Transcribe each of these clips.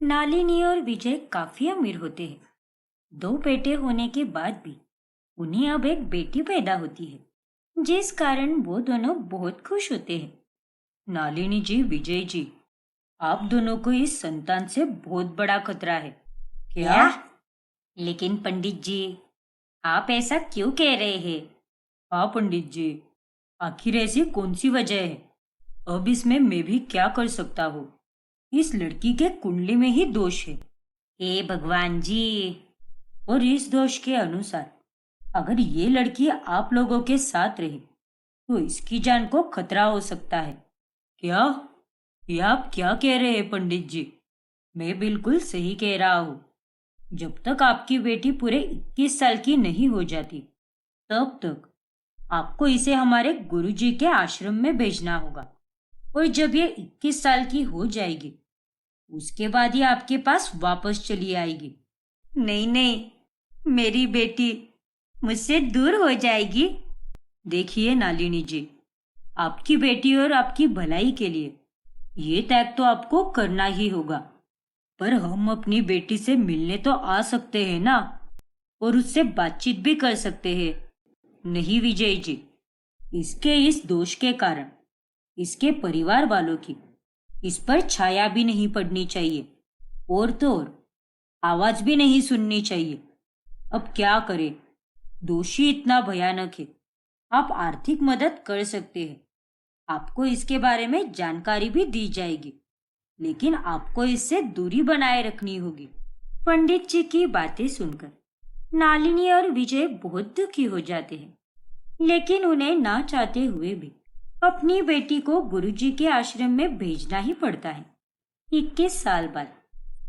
नालिनी और विजय काफी अमीर होते हैं। दो बेटे होने के बाद भी उन्हें अब एक बेटी पैदा होती है, जिस कारण वो दोनों बहुत खुश होते हैं। नालिनी जी, विजय जी, आप दोनों को इस संतान से बहुत बड़ा खतरा है। क्या? लेकिन पंडित जी, आप ऐसा क्यों कह रहे हैं? हाँ पंडित जी, आखिर ऐसी कौन सी वजह है? अब इसमें मैं भी क्या कर सकता हूँ? इस लड़की के कुंडली में ही दोष है। हे भगवान जी! और इस दोष के अनुसार अगर ये लड़की आप लोगों के साथ रही तो इसकी जान को खतरा हो सकता है। क्या? ये आप क्या कह रहे हैं पंडित जी? मैं बिल्कुल सही कह रहा हूँ। जब तक आपकी बेटी पूरे 21 साल की नहीं हो जाती तब तक आपको इसे हमारे गुरुजी के आश्रम में भेजना होगा, और जब ये 21 साल की हो जाएगी उसके बाद ये आपके पास वापस चली आएगी। नहीं नहीं, मेरी बेटी मुझसे दूर हो जाएगी। देखिए नालिनी जी, आपकी बेटी और आपकी भलाई के लिए ये त्याग तो आपको करना ही होगा, पर हम अपनी बेटी से मिलने तो आ सकते हैं ना, और उससे बातचीत भी कर सकते हैं। नहीं विजय जी, इसके इस दोष के कारण इसके परिवार वालों की इस पर छाया भी नहीं पड़नी चाहिए, और तो और आवाज भी नहीं सुननी चाहिए। अब क्या करें, दोषी इतना भयानक है। आप आर्थिक मदद कर सकते हैं, आपको इसके बारे में जानकारी भी दी जाएगी, लेकिन आपको इससे दूरी बनाए रखनी होगी। पंडित जी की बातें सुनकर नालिनी और विजय बहुत दुखी हो जाते हैं, लेकिन उन्हें ना चाहते हुए भी अपनी बेटी को गुरुजी के आश्रम में भेजना ही पड़ता है। 21 साल बाद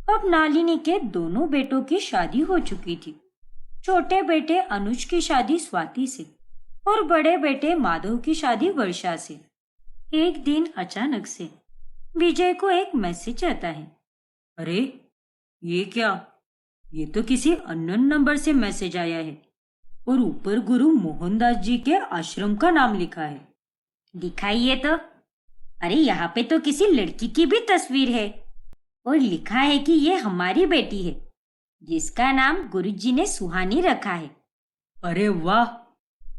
अब नालिनी के दोनों बेटों की शादी हो चुकी थी। छोटे बेटे अनुज की शादी स्वाति से और बड़े बेटे माधव की शादी वर्षा से। एक दिन अचानक से विजय को एक मैसेज आता है। अरे ये क्या? ये तो किसी अननोन नंबर से मैसेज आया है, और ऊपर गुरु मोहनदास जी के आश्रम का नाम लिखा है। दिखाइए तो। अरे यहाँ पे तो किसी लड़की की भी तस्वीर है, और लिखा है कि ये हमारी बेटी है, जिसका नाम गुरुजी ने सुहानी रखा है। अरे वाह!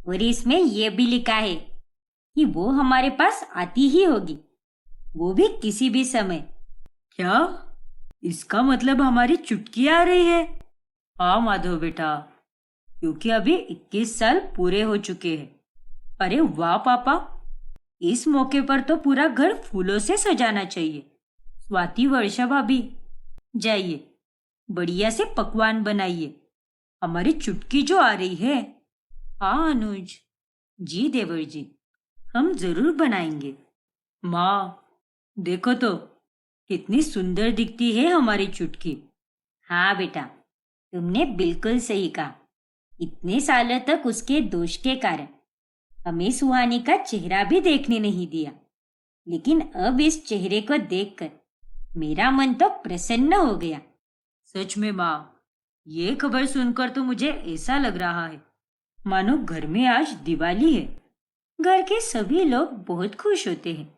और इसमें ये भी लिखा है कि वो हमारे पास आती ही होगी, वो भी किसी भी समय। क्या? इसका मतलब हमारी चुटकी आ रही है? हाँ माधव बेटा, क्योंकि अभी 21 साल पूरे हो चुके हैं। अरे वाह पापा, इस मौके पर तो पूरा घर फूलों से सजाना चाहिए। स्वाति, वर्षा भाभी, जाइए बढ़िया से पकवान बनाइए, हमारी चुटकी जो आ रही है। हाँ अनुज जी, देवर जी, हम जरूर बनाएंगे। माँ देखो तो, कितनी सुंदर दिखती है हमारी चुटकी। हाँ बेटा, तुमने बिल्कुल सही कहा। इतने सालों तक उसके दोष के कारण हमें सुहानी का चेहरा भी देखने नहीं दिया, लेकिन अब इस चेहरे को देखकर मेरा मन तो प्रसन्न हो गया। सच में माँ, ये खबर सुनकर तो मुझे ऐसा लग रहा है मानो घर में आज दिवाली है। घर के सभी लोग बहुत खुश होते हैं,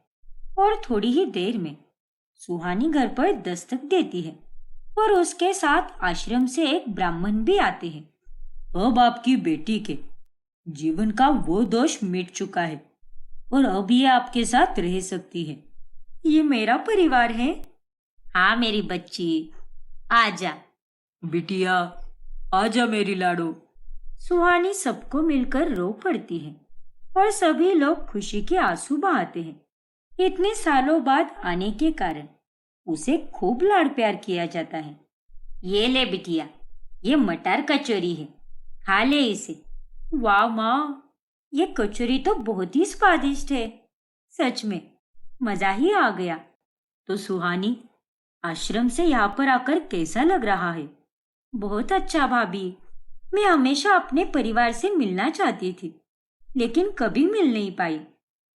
और थोड़ी ही देर में सुहानी घर पर दस्तक देती है, और उसके साथ आश्रम से एक ब्राह्मण भी आते हैं। अब आपकी बेटी के जीवन का वो दोष मिट चुका है, और अब ये आपके साथ रह सकती है। ये मेरा परिवार है। हाँ मेरी बच्ची, आजा। बिटिया आजा मेरी लाडो। सुहानी सबको मिलकर रो पड़ती है, और सभी लोग खुशी के आंसू बहाते हैं। इतने सालों बाद आने के कारण उसे खूब लाड़ प्यार किया जाता है। ये ले बिटिया, ये मटर कचौरी है, खा ले इसे। वाह माँ, ये कचौरी तो बहुत ही स्वादिष्ट है। सच में मजा ही आ गया। तो सुहानी, आश्रम से यहाँ पर आकर कैसा लग रहा है? बहुत अच्छा भाभी, मैं हमेशा अपने परिवार से मिलना चाहती थी, लेकिन कभी मिल नहीं पाई।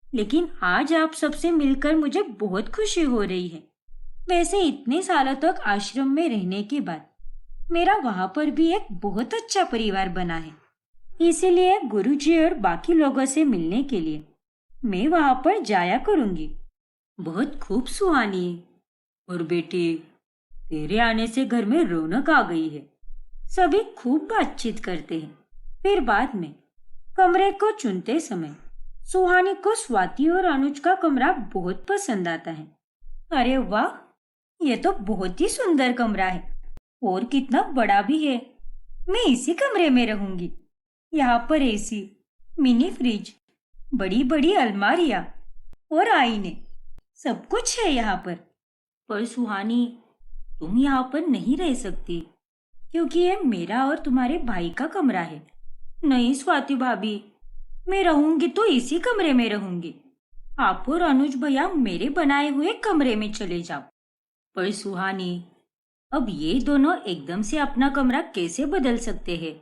लेकिन आज आप सबसे मिलकर मुझे बहुत खुशी हो रही है। वैसे इतने सालों तक आश्रम में रहने के बाद मेरा वहां पर भी एक बहुत अच्छा परिवार बना है, इसीलिए गुरुजी और बाकी लोगों से मिलने के लिए मैं वहां पर जाया करूंगी। बहुत खूब सुहानी। और बेटी, तेरे आने से घर में रौनक आ गई है। सभी खूब बातचीत करते हैं। फिर बाद में कमरे को चुनते समय सुहानी को स्वाति और अनुज का कमरा बहुत पसंद आता है। अरे वाह, ये तो बहुत ही सुंदर कमरा है और कितना बड़ा भी है। मैं इसी कमरे में रहूंगी। यहाँ पर एसी, मिनी फ्रिज, बड़ी बड़ी अलमारियां और आईने, सब कुछ है यहाँ पर। पर सुहानी, तुम यहाँ पर नहीं रह सकती क्योंकि ये मेरा और तुम्हारे भाई का कमरा है। नहीं स्वाति भाभी, मैं रहूंगी तो इसी कमरे में रहूंगी। आप और अनुज भैया मेरे बनाए हुए कमरे में चले जाओ। पर सुहानी, अब ये दोनों एकदम से अपना कमरा कैसे बदल सकते हैं?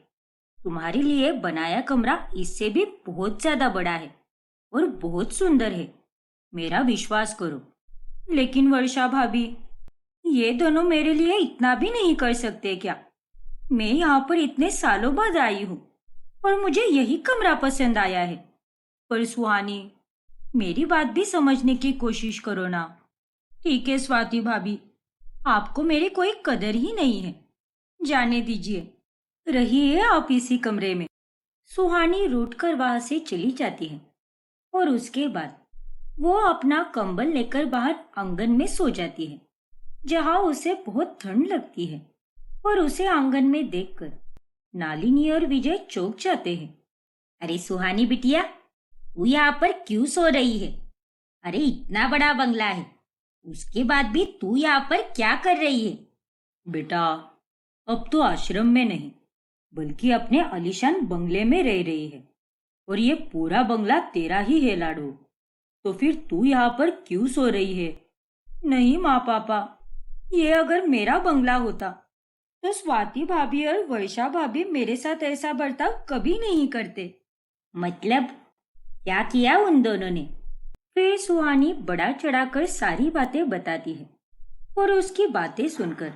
तुम्हारे लिए बनाया कमरा इससे भी बहुत ज्यादा बड़ा है और बहुत सुंदर है, मेरा विश्वास करो। लेकिन वर्षा भाभी, ये दोनों मेरे लिए इतना भी नहीं कर सकते क्या? मैं यहाँ पर इतने सालों बाद आई हूँ और मुझे यही कमरा पसंद आया है। पर सुहानी, मेरी बात भी समझने की कोशिश करो ना। ठीक है स्वाति भाभी, आपको मेरी कोई कदर ही नहीं है। जाने दीजिए, रहिए आप इसी कमरे में। सुहानी रूठकर वहां से चली जाती है और उसके बाद वो अपना कंबल लेकर बाहर आंगन में सो जाती है, जहां उसे बहुत ठंड लगती है। और उसे आंगन में देखकर नालिनी और विजय चौंक जाते हैं। अरे सुहानी बिटिया, तू यहाँ पर क्यों सो रही है? अरे इतना बड़ा बंगला है, उसके बाद भी तू यहाँ पर क्या कर रही है? बेटा, अब तो आश्रम में नहीं बल्कि अपने आलीशान बंगले में रह रही है और ये पूरा बंगला तेरा ही है लाडू। तो फिर तू यहाँ पर क्यों सो रही है? नहीं माँ पापा, ये अगर मेरा बंगला होता तो स्वाति भाभी और वर्षा भाभी मेरे साथ ऐसा बर्ताव कभी नहीं करते। मतलब क्या किया उन दोनों ने? फिर सुहानी बड़ा चढ़ाकर सारी बातें बताती है और उसकी बातें सुनकर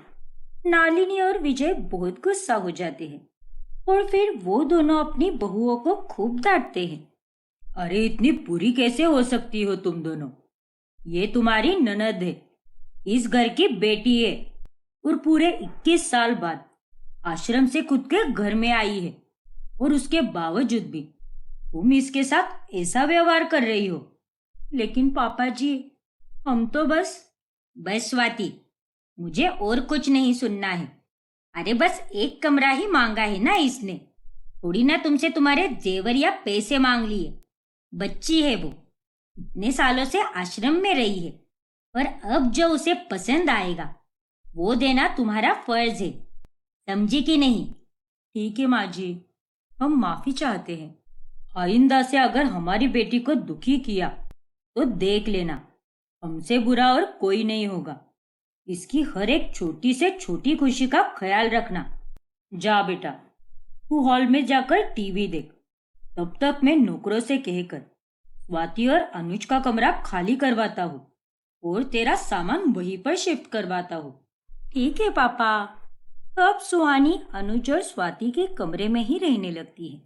नालिनी और विजय बहुत गुस्सा हो जाते हैं और फिर वो दोनों अपनी बहुओं को खूब डांटते हैं। अरे इतनी बुरी कैसे हो सकती हो तुम दोनों? ये तुम्हारी ननद है, इस घर की बेटी है और पूरे 21 साल बाद आश्रम से खुद के घर में आई है और उसके बावजूद भी तुम इसके साथ ऐसा व्यवहार कर रही हो। लेकिन पापा जी, हम तो बस स्वाति, मुझे और कुछ नहीं सुनना है। अरे बस एक कमरा ही मांगा है ना इसने, थोड़ी ना तुमसे तुम्हारे जेवर या पैसे मांग लिए। बच्ची है वो, इतने सालों से आश्रम में रही है और अब जो उसे पसंद आएगा वो देना तुम्हारा फर्ज है, समझी कि नहीं? ठीक है माँ जी, हम माफी चाहते हैं। आइंदा से अगर हमारी बेटी को दुखी किया तो देख लेना, हमसे बुरा और कोई नहीं होगा। इसकी हर एक छोटी से छोटी खुशी का ख्याल रखना। जा बेटा, तू हॉल में जाकर टीवी देख, तब तक मैं नौकरों से कहकर स्वाति और अनुज का कमरा खाली करवाता हूँ और तेरा सामान वहीं पर शिफ्ट करवाता हूँ। ठीक है पापा। अब सुहानी अनुज और स्वाति के कमरे में ही रहने लगती है।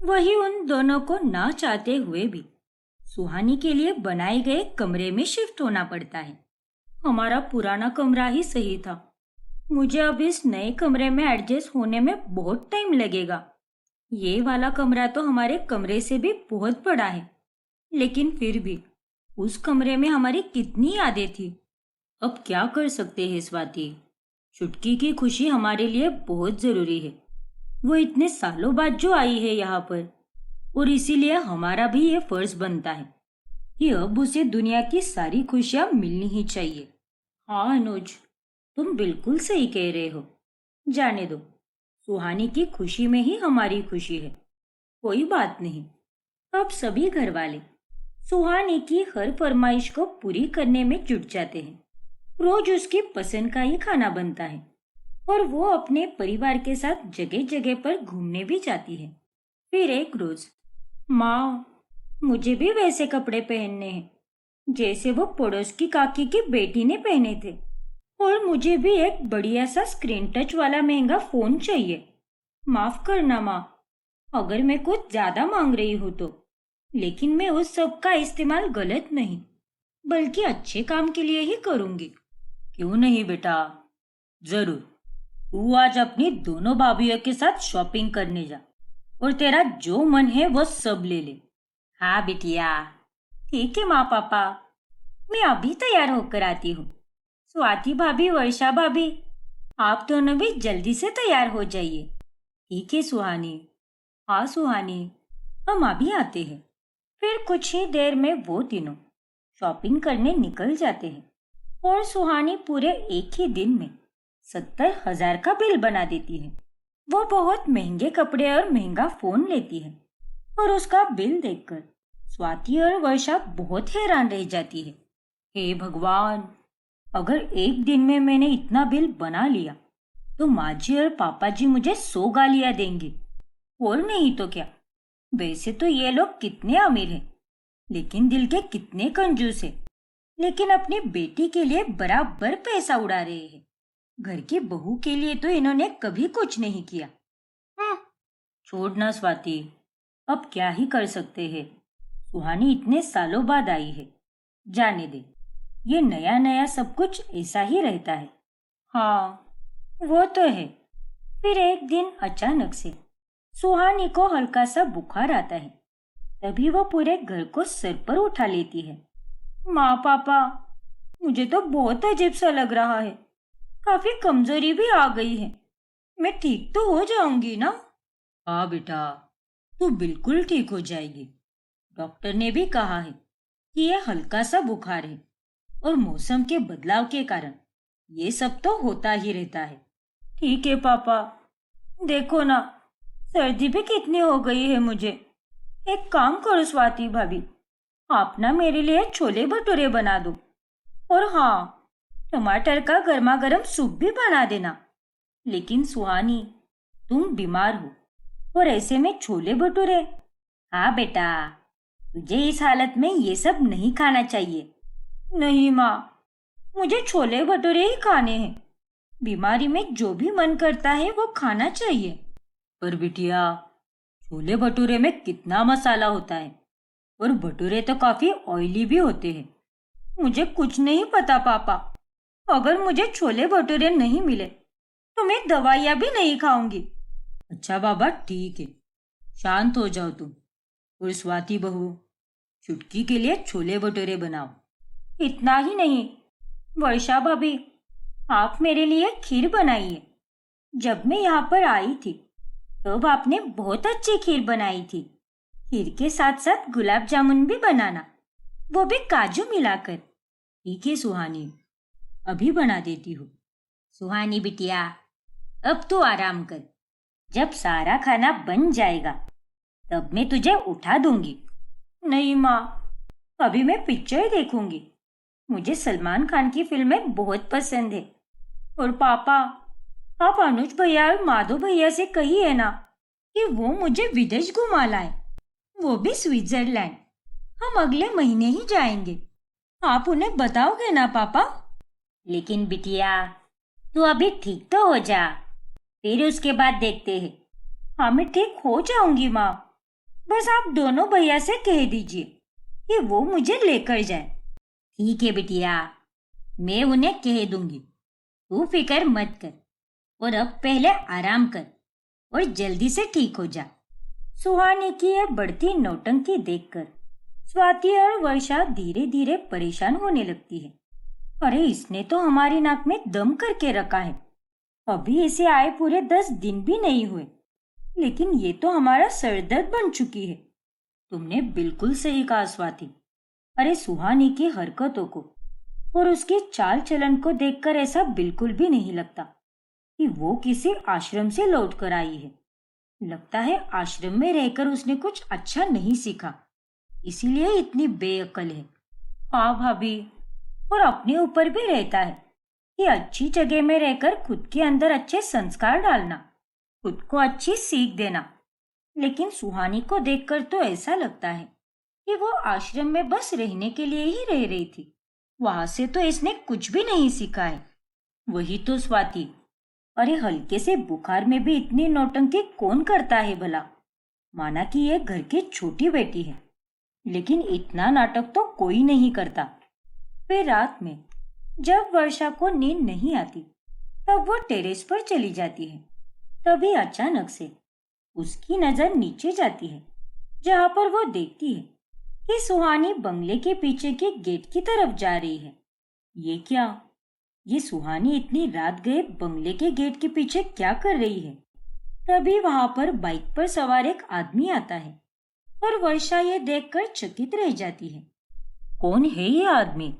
वही उन दोनों को ना चाहते हुए भी सुहानी के लिए बनाए गए कमरे में शिफ्ट होना पड़ता है। हमारा पुराना कमरा ही सही था, मुझे अब इस नए कमरे में एडजस्ट होने में बहुत टाइम लगेगा। ये वाला कमरा तो हमारे कमरे से भी बहुत बड़ा है, लेकिन फिर भी उस कमरे में हमारी कितनी यादें थी। अब क्या कर सकते हैं स्वाति, छुटकी की खुशी हमारे लिए बहुत जरूरी है। वो इतने सालों बाद जो आई है यहाँ पर, और इसीलिए हमारा भी ये फर्ज बनता है कि अब उसे दुनिया की सारी खुशियां मिलनी ही चाहिए। हाँ अनुज, तुम बिल्कुल सही कह रहे हो। जाने दो, सुहानी की खुशी में ही हमारी खुशी है। कोई बात नहीं। अब सभी घर वाले सुहानी की हर फरमाइश को पूरी करने में जुट जाते हैं। रोज उसकी पसंद का ही खाना बनता है और वो अपने परिवार के साथ जगह जगह पर घूमने भी जाती है। फिर एक रोज, माँ, मुझे भी वैसे कपड़े पहनने हैं जैसे वो पड़ोस की काकी की बेटी ने पहने थे, और मुझे भी एक बढ़िया सा स्क्रीन टच वाला महंगा फोन चाहिए। माफ करना माँ, अगर मैं कुछ ज्यादा मांग रही हूँ तो, लेकिन मैं उस सब का इस्तेमाल गलत नहीं बल्कि अच्छे काम के लिए ही करूँगी। क्यों नहीं बेटा, जरूर। तू आज अपनी दोनों भाभीियों के साथ शॉपिंग करने जा और तेरा जो मन है वो सब ले ले। हाँ बिटिया। ठीक है माँ पापा, मैं अभी तैयार होकर आती हूँ। स्वाति भाभी, वर्षा भाभी, आप दोनों भी जल्दी से तैयार हो जाइए। ठीक है सुहानी। हाँ सुहानी, हम अभी आते हैं। फिर कुछ ही देर में वो तीनों शॉपिंग करने निकल जाते हैं और सुहानी पूरे एक ही दिन में 70,000 का बिल बना देती है। वो बहुत महंगे कपड़े और महंगा फोन लेती है और उसका बिल देखकर स्वाति और वर्षा बहुत हैरान रह जाती है। हे भगवान, अगर एक दिन में मैंने इतना बिल बना लिया तो माँ जी और पापा जी मुझे 100 गालियां देंगे। और नहीं तो क्या, वैसे तो ये लोग कितने अमीर हैं, लेकिन दिल के कितने कंजूस हैं। लेकिन अपनी बेटी के लिए बराबर पैसा उड़ा रहे हैं। घर की बहू के लिए तो इन्होंने कभी कुछ नहीं किया। छोड़ना स्वाति, अब क्या ही कर सकते हैं। सुहानी इतने सालों बाद आई है, जाने दे। ये नया नया सब कुछ ऐसा ही रहता है। हाँ वो तो है। फिर एक दिन अचानक से सुहानी को हल्का सा बुखार आता है। तभी वो पूरे घर को सर पर उठा लेती है। माँ पापा, मुझे तो बहुत अजीब सा लग रहा है। काफी कमजोरी भी आ गई है। मैं ठीक तो हो जाऊंगी ना? हाँ बेटा, तू बिल्कुल ठीक हो जाएगी। डॉक्टर ने भी कहा है कि यह हल्का सा बुखार है और मौसम के बदलाव के कारण ये सब तो होता ही रहता है। ठीक है पापा, देखो ना, सर्दी भी कितनी हो गई है मुझे। एक काम करो स्वाति भाभी, आप ना मेरे लिए छोले भटूरे बना दो। और हाँ, टमाटर का गर्मा गर्म सूप भी बना देना। लेकिन सुहानी, तुम बीमार हो और ऐसे में छोले भटूरे? हाँ बेटा, तुझे इस हालत में ये सब नहीं खाना चाहिए। नहीं माँ, मुझे छोले भटूरे ही खाने हैं। बीमारी में जो भी मन करता है वो खाना चाहिए। पर बिटिया, छोले भटूरे में कितना मसाला होता है और भटूरे तो काफी ऑयली भी होते हैं। मुझे कुछ नहीं पता पापा। अगर मुझे छोले भटूरे नहीं मिले तो मैं दवाइयाँ भी नहीं खाऊंगी। अच्छा बाबा, ठीक है, शांत हो जाओ तुम। और स्वाति बहू, चुटकी के लिए छोले भटूरे बनाओ। इतना ही नहीं, वर्षा भाभी, आप मेरे लिए खीर बनाइए। जब मैं यहाँ पर आई थी तब आपने बहुत अच्छी खीर बनाई थी। खीर के साथ साथ गुलाब जामुन भी बनाना, वो भी काजू मिलाकर। ठीक है सुहानी, अभी बना देती हूँ। सुहानी बिटिया, अब तू आराम कर। जब सारा खाना बन जाएगा तब मैं तुझे उठा दूंगी। नहीं माँ, अभी मैं पिक्चर देखूंगी। मुझे सलमान खान की फिल्में बहुत पसंद है। और पापा, आप अनुज भैया और माधव भैया से कहिए ना कि वो मुझे विदेश घुमा लाए, वो भी स्विट्जरलैंड। हम अगले महीने ही जाएंगे। आप उन्हें बताओगे ना पापा? लेकिन बिटिया, तू अभी ठीक तो हो जा, फिर उसके बाद देखते हैं। हाँ मैं ठीक हो जाऊंगी माँ, बस आप दोनों भैया से कह दीजिए कि वो मुझे लेकर जाए। ठीक है बिटिया, मैं उन्हें कह दूंगी। तू फिक्र मत कर और अब पहले आराम कर और जल्दी से ठीक हो जा। सुहानी की यह बढ़ती नौटंकी देखकर स्वाति और वर्षा धीरे धीरे परेशान होने लगती है। अरे इसने तो हमारी नाक में दम करके रखा है। अभी इसे आए पूरे 10 दिन भी नहीं हुए, लेकिन ये तो हमारा सरदर्द बन चुकी है। तुमने बिल्कुल सही कहा स्वाति। अरे सुहानी की हरकतों को और उसकी चाल चलन को देखकर ऐसा बिल्कुल भी नहीं लगता कि वो किसी आश्रम से लौट कर आई है। लगता है आश्रम में रहकर उसने कुछ अच्छा नहीं सीखा, इसीलिए इतनी बेअक्ल है। हाँ भाभी, और अपने ऊपर भी रहता है कि अच्छी जगह में रहकर खुद के अंदर अच्छे संस्कार डालना, खुद को अच्छी सीख देना। लेकिन सुहानी को देखकर तो ऐसा लगता है कि वो आश्रम में बस रहने के लिए ही रह रही थी। वहां से तो इसने कुछ भी नहीं सीखा है। वही तो स्वाति, अरे हल्के से बुखार में भी इतनी नौटंकी कौन करता है भला। माना कि ये घर की छोटी बेटी है, लेकिन इतना नाटक तो कोई नहीं करता। फिर रात में जब वर्षा को नींद नहीं आती तब वो टेरेस पर चली जाती है। तभी अचानक से उसकी नजर नीचे जाती है, जहां पर वो देखती है कि सुहानी बंगले के पीछे के गेट की तरफ जा रही है। ये क्या? ये सुहानी इतनी रात गए बंगले के गेट के पीछे क्या कर रही है? तभी वहां पर बाइक पर सवार एक आदमी आता है और वर्षा ये देखकर चकित रह जाती है। कौन है ये आदमी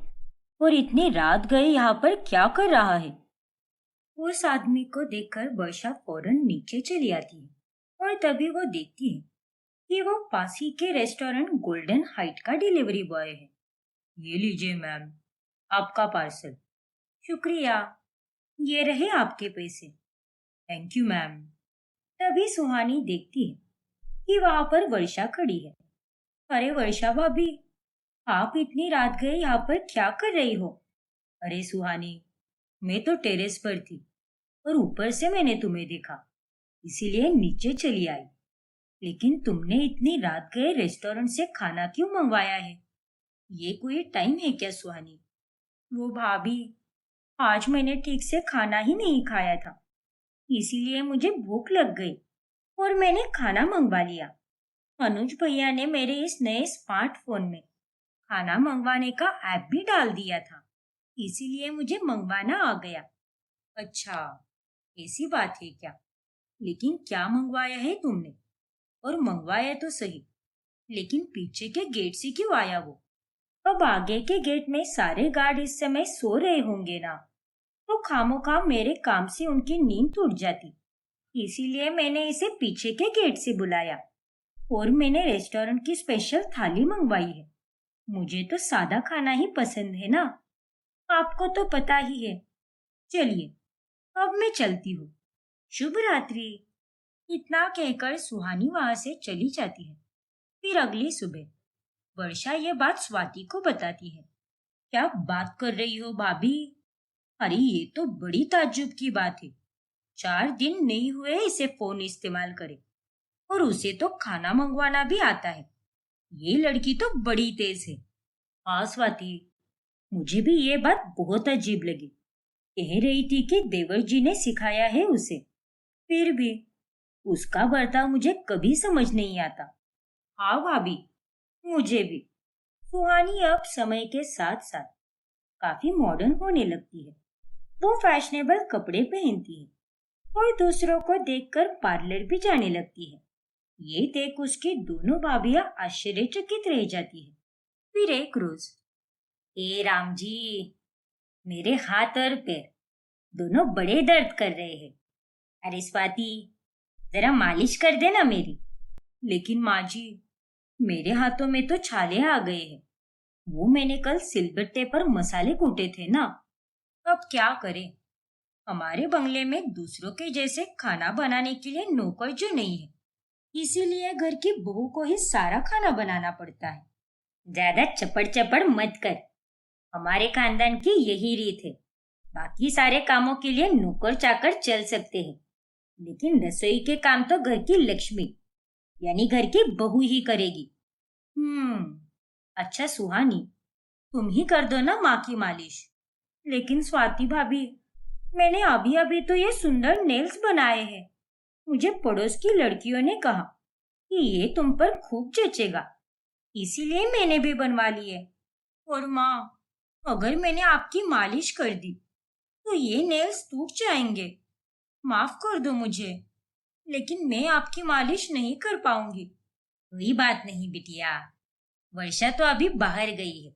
और इतनी रात गए यहाँ पर क्या कर रहा है? उस आदमी को देखकर वर्षा फौरन नीचे चली आती है और तभी वो देखती है कि वो पास ही के रेस्टोरेंट गोल्डन हाइट का डिलीवरी बॉय है। ये लीजिए मैम, आपका पार्सल। शुक्रिया, ये रहे आपके पैसे। Thank you ma'am. तभी सुहानी देखती है कि वहां पर वर्षा खड़ी है। अरे वर्षा भाभी, आप इतनी रात गए यहाँ पर क्या कर रही हो? अरे सुहानी, मैं तो टेरेस पर थी और ऊपर से मैंने तुम्हें देखा, इसीलिए नीचे चली आई। लेकिन तुमने इतनी रात गए रेस्टोरेंट से खाना क्यों मंगवाया है? ये कोई टाइम है क्या सुहानी? वो भाभी, आज मैंने ठीक से खाना ही नहीं खाया था, इसीलिए मुझे भूख लग गई और मैंने खाना मंगवा लिया। अनुज भैया ने मेरे इस नए स्मार्टफोन में खाना मंगवाने का ऐप भी डाल दिया था, इसीलिए मुझे मंगवाना आ गया। अच्छा, ऐसी बात है क्या? लेकिन क्या मंगवाया है तुमने? और मंगवाया तो सही, लेकिन पीछे के गेट से क्यों आया वो? अब आगे के गेट में सारे गार्ड इस समय सो रहे होंगे ना, तो खामोखा मेरे काम से उनकी नींद टूट जाती। इसीलिए मैंने इसे पीछे के गेट से बुलाया और मैंने रेस्टोरेंट की स्पेशल थाली मंगवाई है। मुझे तो सादा खाना ही पसंद है ना, आपको तो पता ही है। चलिए, अब मैं चलती हूँ। शुभ रात्रि। इतना कहकर सुहानी वहां से चली जाती है। फिर अगली सुबह वर्षा ये बात स्वाति को बताती है। क्या बात कर रही हो भाभी? अरे ये तो बड़ी ताज्जुब की बात है। 4 दिन नहीं हुए इसे फोन इस्तेमाल करे और उसे तो खाना मंगवाना भी आता है। ये लड़की तो बड़ी तेज है। हाँ स्वाति, मुझे भी ये बात बहुत अजीब लगी। कह रही थी कि देवर जी ने सिखाया है उसे, फिर भी उसका बर्ताव मुझे कभी समझ नहीं आता। हाँ भाभी, मुझे भी। सुहानी अब समय के साथ साथ काफी मॉडर्न होने लगती है। वो फैशनेबल कपड़े पहनती है और दूसरों को देखकर पार्लर भी जाने लगती है। ये देख उसकी दोनों भाभियां आश्चर्यचकित रह जाती है। फिर एक रोज, ए राम जी, मेरे हाथ और पैर दोनों बड़े दर्द कर रहे हैं। अरे स्वाति, जरा मालिश कर देना मेरी। लेकिन माँ जी, मेरे हाथों में तो छाले आ गए हैं। वो मैंने कल सिलबट्टे पर मसाले कूटे थे ना। अब क्या करें? हमारे बंगले में दूसरों के जैसे खाना बनाने के लिए नौकर जो नहीं है, इसीलिए घर की बहू को ही सारा खाना बनाना पड़ता है। ज्यादा चपड़ चपड़ मत कर। हमारे खानदान की यही रीत है। बाकी सारे कामों के लिए नौकर चाकर चल सकते हैं, लेकिन रसोई के काम तो घर की लक्ष्मी यानी घर की बहू ही करेगी। अच्छा सुहानी, तुम ही कर दो ना माँ की मालिश। लेकिन स्वाति भाभी, मैंने अभी अभी तो ये सुंदर नेल्स बनाए हैं। मुझे पड़ोस की लड़कियों ने कहा कि ये तुम पर खूब जचेगा, इसीलिए मैंने भी बनवा लिए। और माँ, अगर मैंने आपकी मालिश कर दी तो ये नेल्स टूट जाएंगे। माफ कर दो मुझे, लेकिन मैं आपकी मालिश नहीं कर पाऊंगी। कोई बात नहीं बिटिया, वर्षा तो अभी बाहर गई है,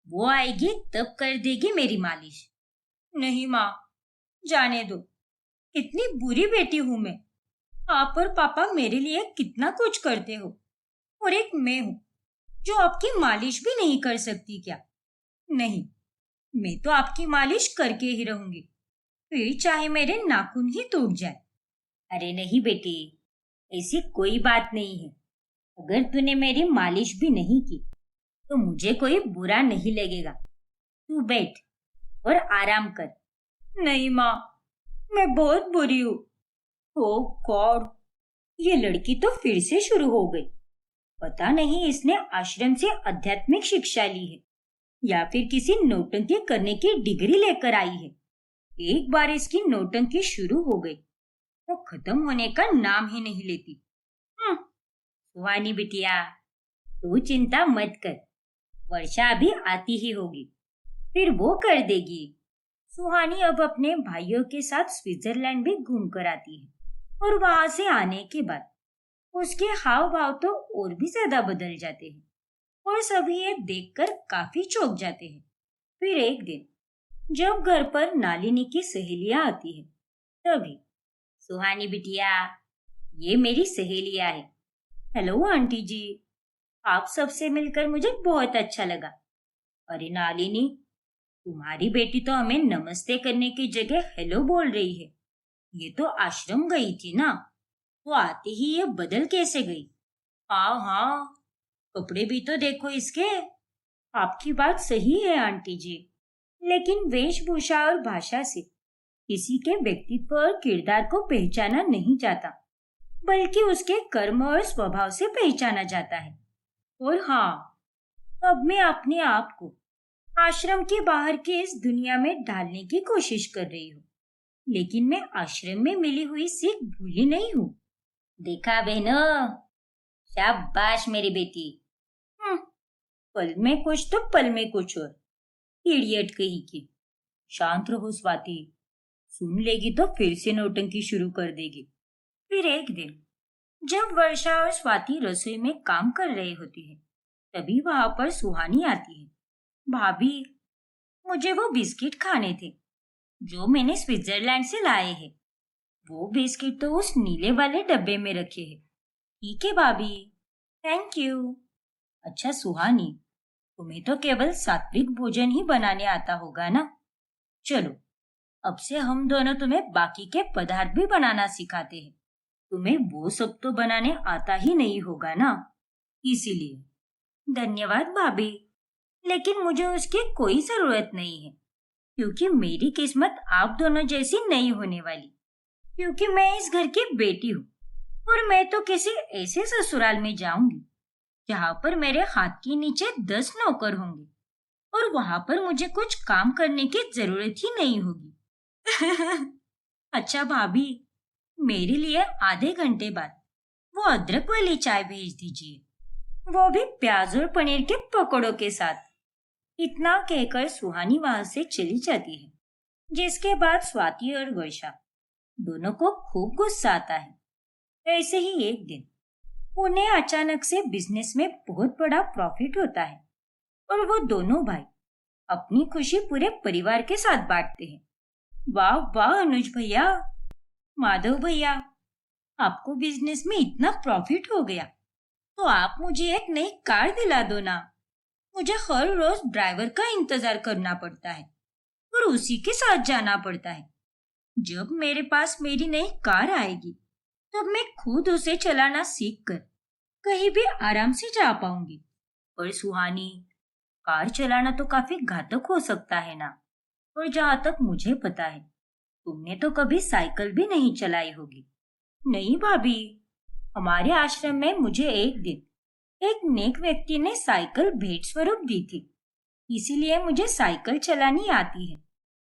वो आएगी तब कर देगी मेरी मालिश। नहीं माँ, जाने दो। कितनी बुरी बेटी हूं मैं। आप और पापा मेरे लिए कितना कुछ करते हो, और एक मैं हूं जो आपकी मालिश भी नहीं कर सकती क्या? नहीं, मैं तो आपकी मालिश करके ही रहूंगी, फिर चाहे मेरे नाखून ही टूट जाए। अरे नहीं बेटी, ऐसी कोई बात नहीं है। अगर तूने मेरी मालिश भी नहीं की तो मुझे कोई बुरा नहीं लगेगा। तू बैठ और आराम कर। नहीं माँ, मैं बहुत बुरी हूँ। ओह गॉड, ये लड़की तो फिर से शुरू हो गई। पता नहीं इसने आश्रम से आध्यात्मिक शिक्षा ली है या फिर किसी नौटंकी करने की डिग्री लेकर आई है। एक बार इसकी नौटंकी शुरू हो गई तो खत्म होने का नाम ही नहीं लेती। सुहानी बिटिया, तू चिंता मत कर, वर्षा अभी आती ही होगी, फिर वो कर देगी। सुहानी अब अपने भाइयों के साथ स्विट्जरलैंड भी घूम कर आती है और वहां से आने के बाद उसके हाव भाव तो और भी ज्यादा बदल जाते हैं और सभी ये देखकर काफी चौंक जाते हैं। फिर एक दिन जब घर पर नालिनी की सहेलियां आती है तभी, सुहानी बिटिया, ये मेरी सहेलियां है। हेलो आंटी जी, आप सबसे मिलकर मुझे बहुत अच्छा लगा। अरे नालिनी, तुम्हारी बेटी तो हमें नमस्ते करने की जगह हेलो बोल रही है। ये तो आश्रम गई थी ना, तो आते ही ये बदल कैसे गई? हाँ हाँ, कपड़े भी तो देखो इसके। आपकी बात सही है आंटी जी, लेकिन वेशभूषा और भाषा से किसी के व्यक्तित्व और किरदार को पहचाना नहीं जाता, बल्कि उसके कर्म और स्वभाव से पहचाना जाता है। और हाँ, अब मैं अपने आप को आश्रम के बाहर के इस दुनिया में ढालने की कोशिश कर रही हूँ, लेकिन मैं आश्रम में मिली हुई सीख भूली नहीं हूँ। देखा बहनों, शाबाश मेरी बेटी। पल में कुछ तो पल में कुछ और, इडियट कहीं की। शांत रहो स्वाति, सुन लेगी तो फिर से नौटंकी शुरू कर देगी। फिर एक दिन जब वर्षा और स्वाति रसोई में काम कर रहे होती है तभी वहां पर सुहानी आती है। भाभी, मुझे वो बिस्किट खाने थे जो मैंने स्विट्जरलैंड से लाए हैं। वो बिस्किट तो उस नीले वाले डब्बे में रखे हैं। ठीक है भाभी, थैंक यू। अच्छा सुहानी, तुम्हें तो केवल सात्विक भोजन ही बनाने आता होगा ना? चलो, अब से हम दोनों तुम्हें बाकी के पदार्थ भी बनाना सिखाते हैं। तुम्हें वो सब तो बनाने आता ही नहीं होगा ना, इसीलिए। धन्यवाद भाभी, लेकिन मुझे उसकी कोई जरूरत नहीं है, क्योंकि मेरी किस्मत आप दोनों जैसी नहीं होने वाली। क्योंकि मैं इस घर की बेटी हूँ और मैं तो किसी ऐसे ससुराल में जाऊंगी जहाँ पर मेरे हाथ के नीचे 10 नौकर होंगे और वहां पर मुझे कुछ काम करने की जरूरत ही नहीं होगी। अच्छा भाभी, मेरे लिए आधे घंटे बाद वो अदरक वाली चाय भेज दीजिए, वो भी प्याज और पनीर के पकौड़ों के साथ। इतना कहकर सुहानी वहां से चली जाती है, जिसके बाद स्वाति और वर्षा दोनों को खूब गुस्सा आता है। ऐसे ही एक दिन उन्हें अचानक से बिजनेस में बहुत बड़ा प्रॉफिट होता है और वो दोनों भाई अपनी खुशी पूरे परिवार के साथ बांटते हैं। वाह वाह अनुज भैया, माधव भैया, आपको बिजनेस में इतना प्रॉफिट हो गया तो आप मुझे एक नई कार दिला दो ना। मुझे हर रोज ड्राइवर का इंतजार करना पड़ता है और उसी के साथ जाना पड़ता है। जब मेरे पास मेरी नई कार आएगी तब मैं खुद उसे चलाना सीखकर कहीं भी आराम से जा पाऊंगी। पर सुहानी, कार चलाना तो काफी घातक हो सकता है ना? और जहां तक मुझे पता है तुमने तो कभी साइकिल भी नहीं चलाई होगी। नहीं भाभी, हमारे आश्रम में मुझे एक दिन एक नेक व्यक्ति ने साइकिल भेंट स्वरूप दी थी, इसीलिए मुझे साइकिल चलानी आती है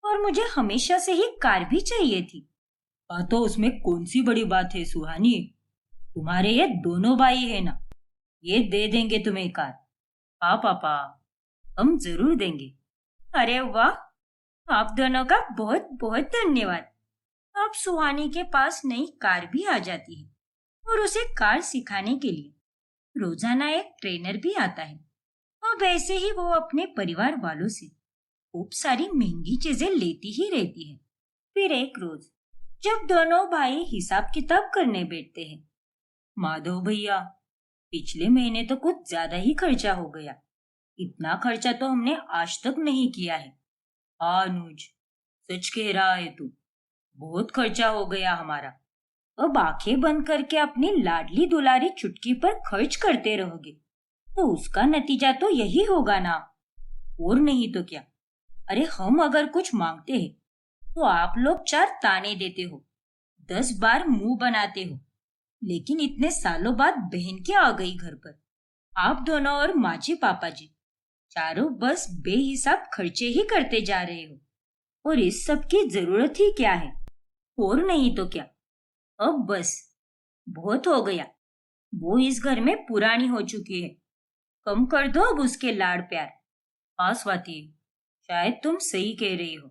और मुझे हमेशा से ही कार भी चाहिए थी। तो उसमें कौन सी बड़ी बात है सुहानी, तुम्हारे ये दोनों भाई है ना, ये दे देंगे तुम्हें कार। हाँ पापा, हम जरूर देंगे। अरे वाह, आप दोनों का बहुत बहुत धन्यवाद। अब सुहानी के पास नई कार भी आ जाती है और उसे कार सिखाने के लिए रोजाना एक ट्रेनर भी आता है। और वैसे ही वो अपने परिवार वालों से खूब सारी महंगी चीजें लेती ही रहती है। फिर एक रोज जब दोनों भाई हिसाब किताब करने बैठते हैं, माधव भैया, पिछले महीने तो कुछ ज्यादा ही खर्चा हो गया। इतना खर्चा तो हमने आज तक नहीं किया है। हाँ अनुज, सच कह रहा है तू, बहुत खर्चा हो गया हमारा। अब आंखें बंद करके अपनी लाडली दुलारी चुटकी पर खर्च करते रहोगे तो उसका नतीजा तो यही होगा ना, और नहीं तो क्या। अरे हम अगर कुछ मांगते हैं तो आप लोग 4 ताने देते हो, 10 बार मुंह बनाते हो, लेकिन इतने सालों बाद बहन क्या आ गई घर पर, आप दोनों और माँ जी पापा जी चारों बस बेहिसाब खर्चे ही करते जा रहे हो। और इस सब की जरूरत ही क्या है? और नहीं तो क्या। अब बस, बहुत हो गया। वो इस घर में पुरानी हो चुकी है। कम कर दो अब उसके लाड़ प्यार। हाँ स्वाति, शायद तुम सही कह रही हो।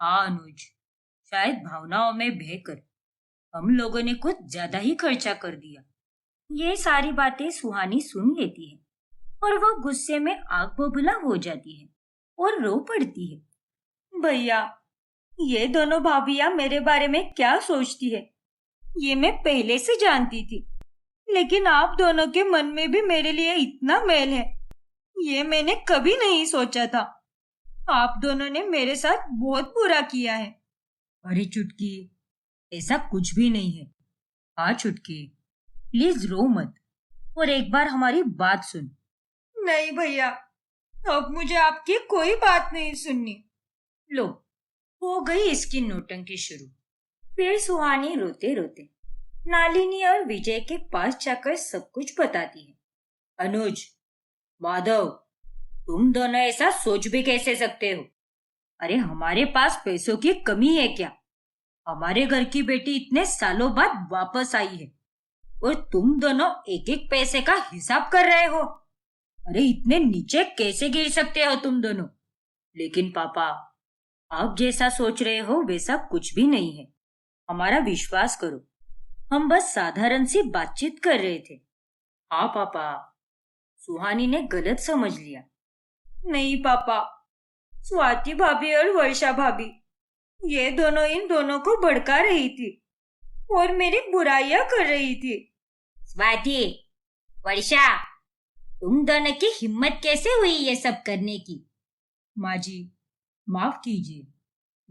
हाँ अनुज, शायद भावनाओं में बहकर हम लोगों ने कुछ ज्यादा ही खर्चा कर दिया। ये सारी बातें सुहानी सुन लेती है और वो गुस्से में आग बबूला हो जाती है और रो पड़ती है। भैया, ये दोनों भाभियां मेरे बारे में क्या सोचती है, ये मैं पहले से जानती थी। लेकिन आप दोनों के मन में भी मेरे लिए इतना मेल है, ये मैंने कभी नहीं सोचा था। आप दोनों ने मेरे साथ बहुत बुरा किया है। अरे चुटकी, ऐसा कुछ भी नहीं है। हाँ चुटकी, प्लीज रो मत और एक बार हमारी बात सुन। नहीं भैया, अब मुझे आपकी कोई बात नहीं सुननी। लो, हो गई इसकी नौटंकी शुरू। फिर सुहानी रोते रोते नालिनी और विजय के पास जाकर सब कुछ बताती है। अनुज, माधव, तुम दोनों ऐसा सोच भी कैसे सकते हो? अरे हमारे पास पैसों की कमी है क्या? हमारे घर की बेटी इतने सालों बाद वापस आई है और तुम दोनों एक एक पैसे का हिसाब कर रहे हो। अरे इतने नीचे कैसे गिर सकते हो तुम दोनों? लेकिन पापा, आप जैसा सोच रहे हो वैसा कुछ भी नहीं है। हमारा विश्वास करो, हम बस साधारण सी बातचीत कर रहे थे। हाँ पापा, सुहानी ने गलत समझ लिया। नहीं पापा, स्वाति भाभी और वर्षा भाभी, ये दोनों इन दोनों को भड़का रही थी और मेरी बुराइयां कर रही थी। स्वाति, वर्षा, तुम दोनों की हिम्मत कैसे हुई ये सब करने की? माँ जी, माफ कीजिए,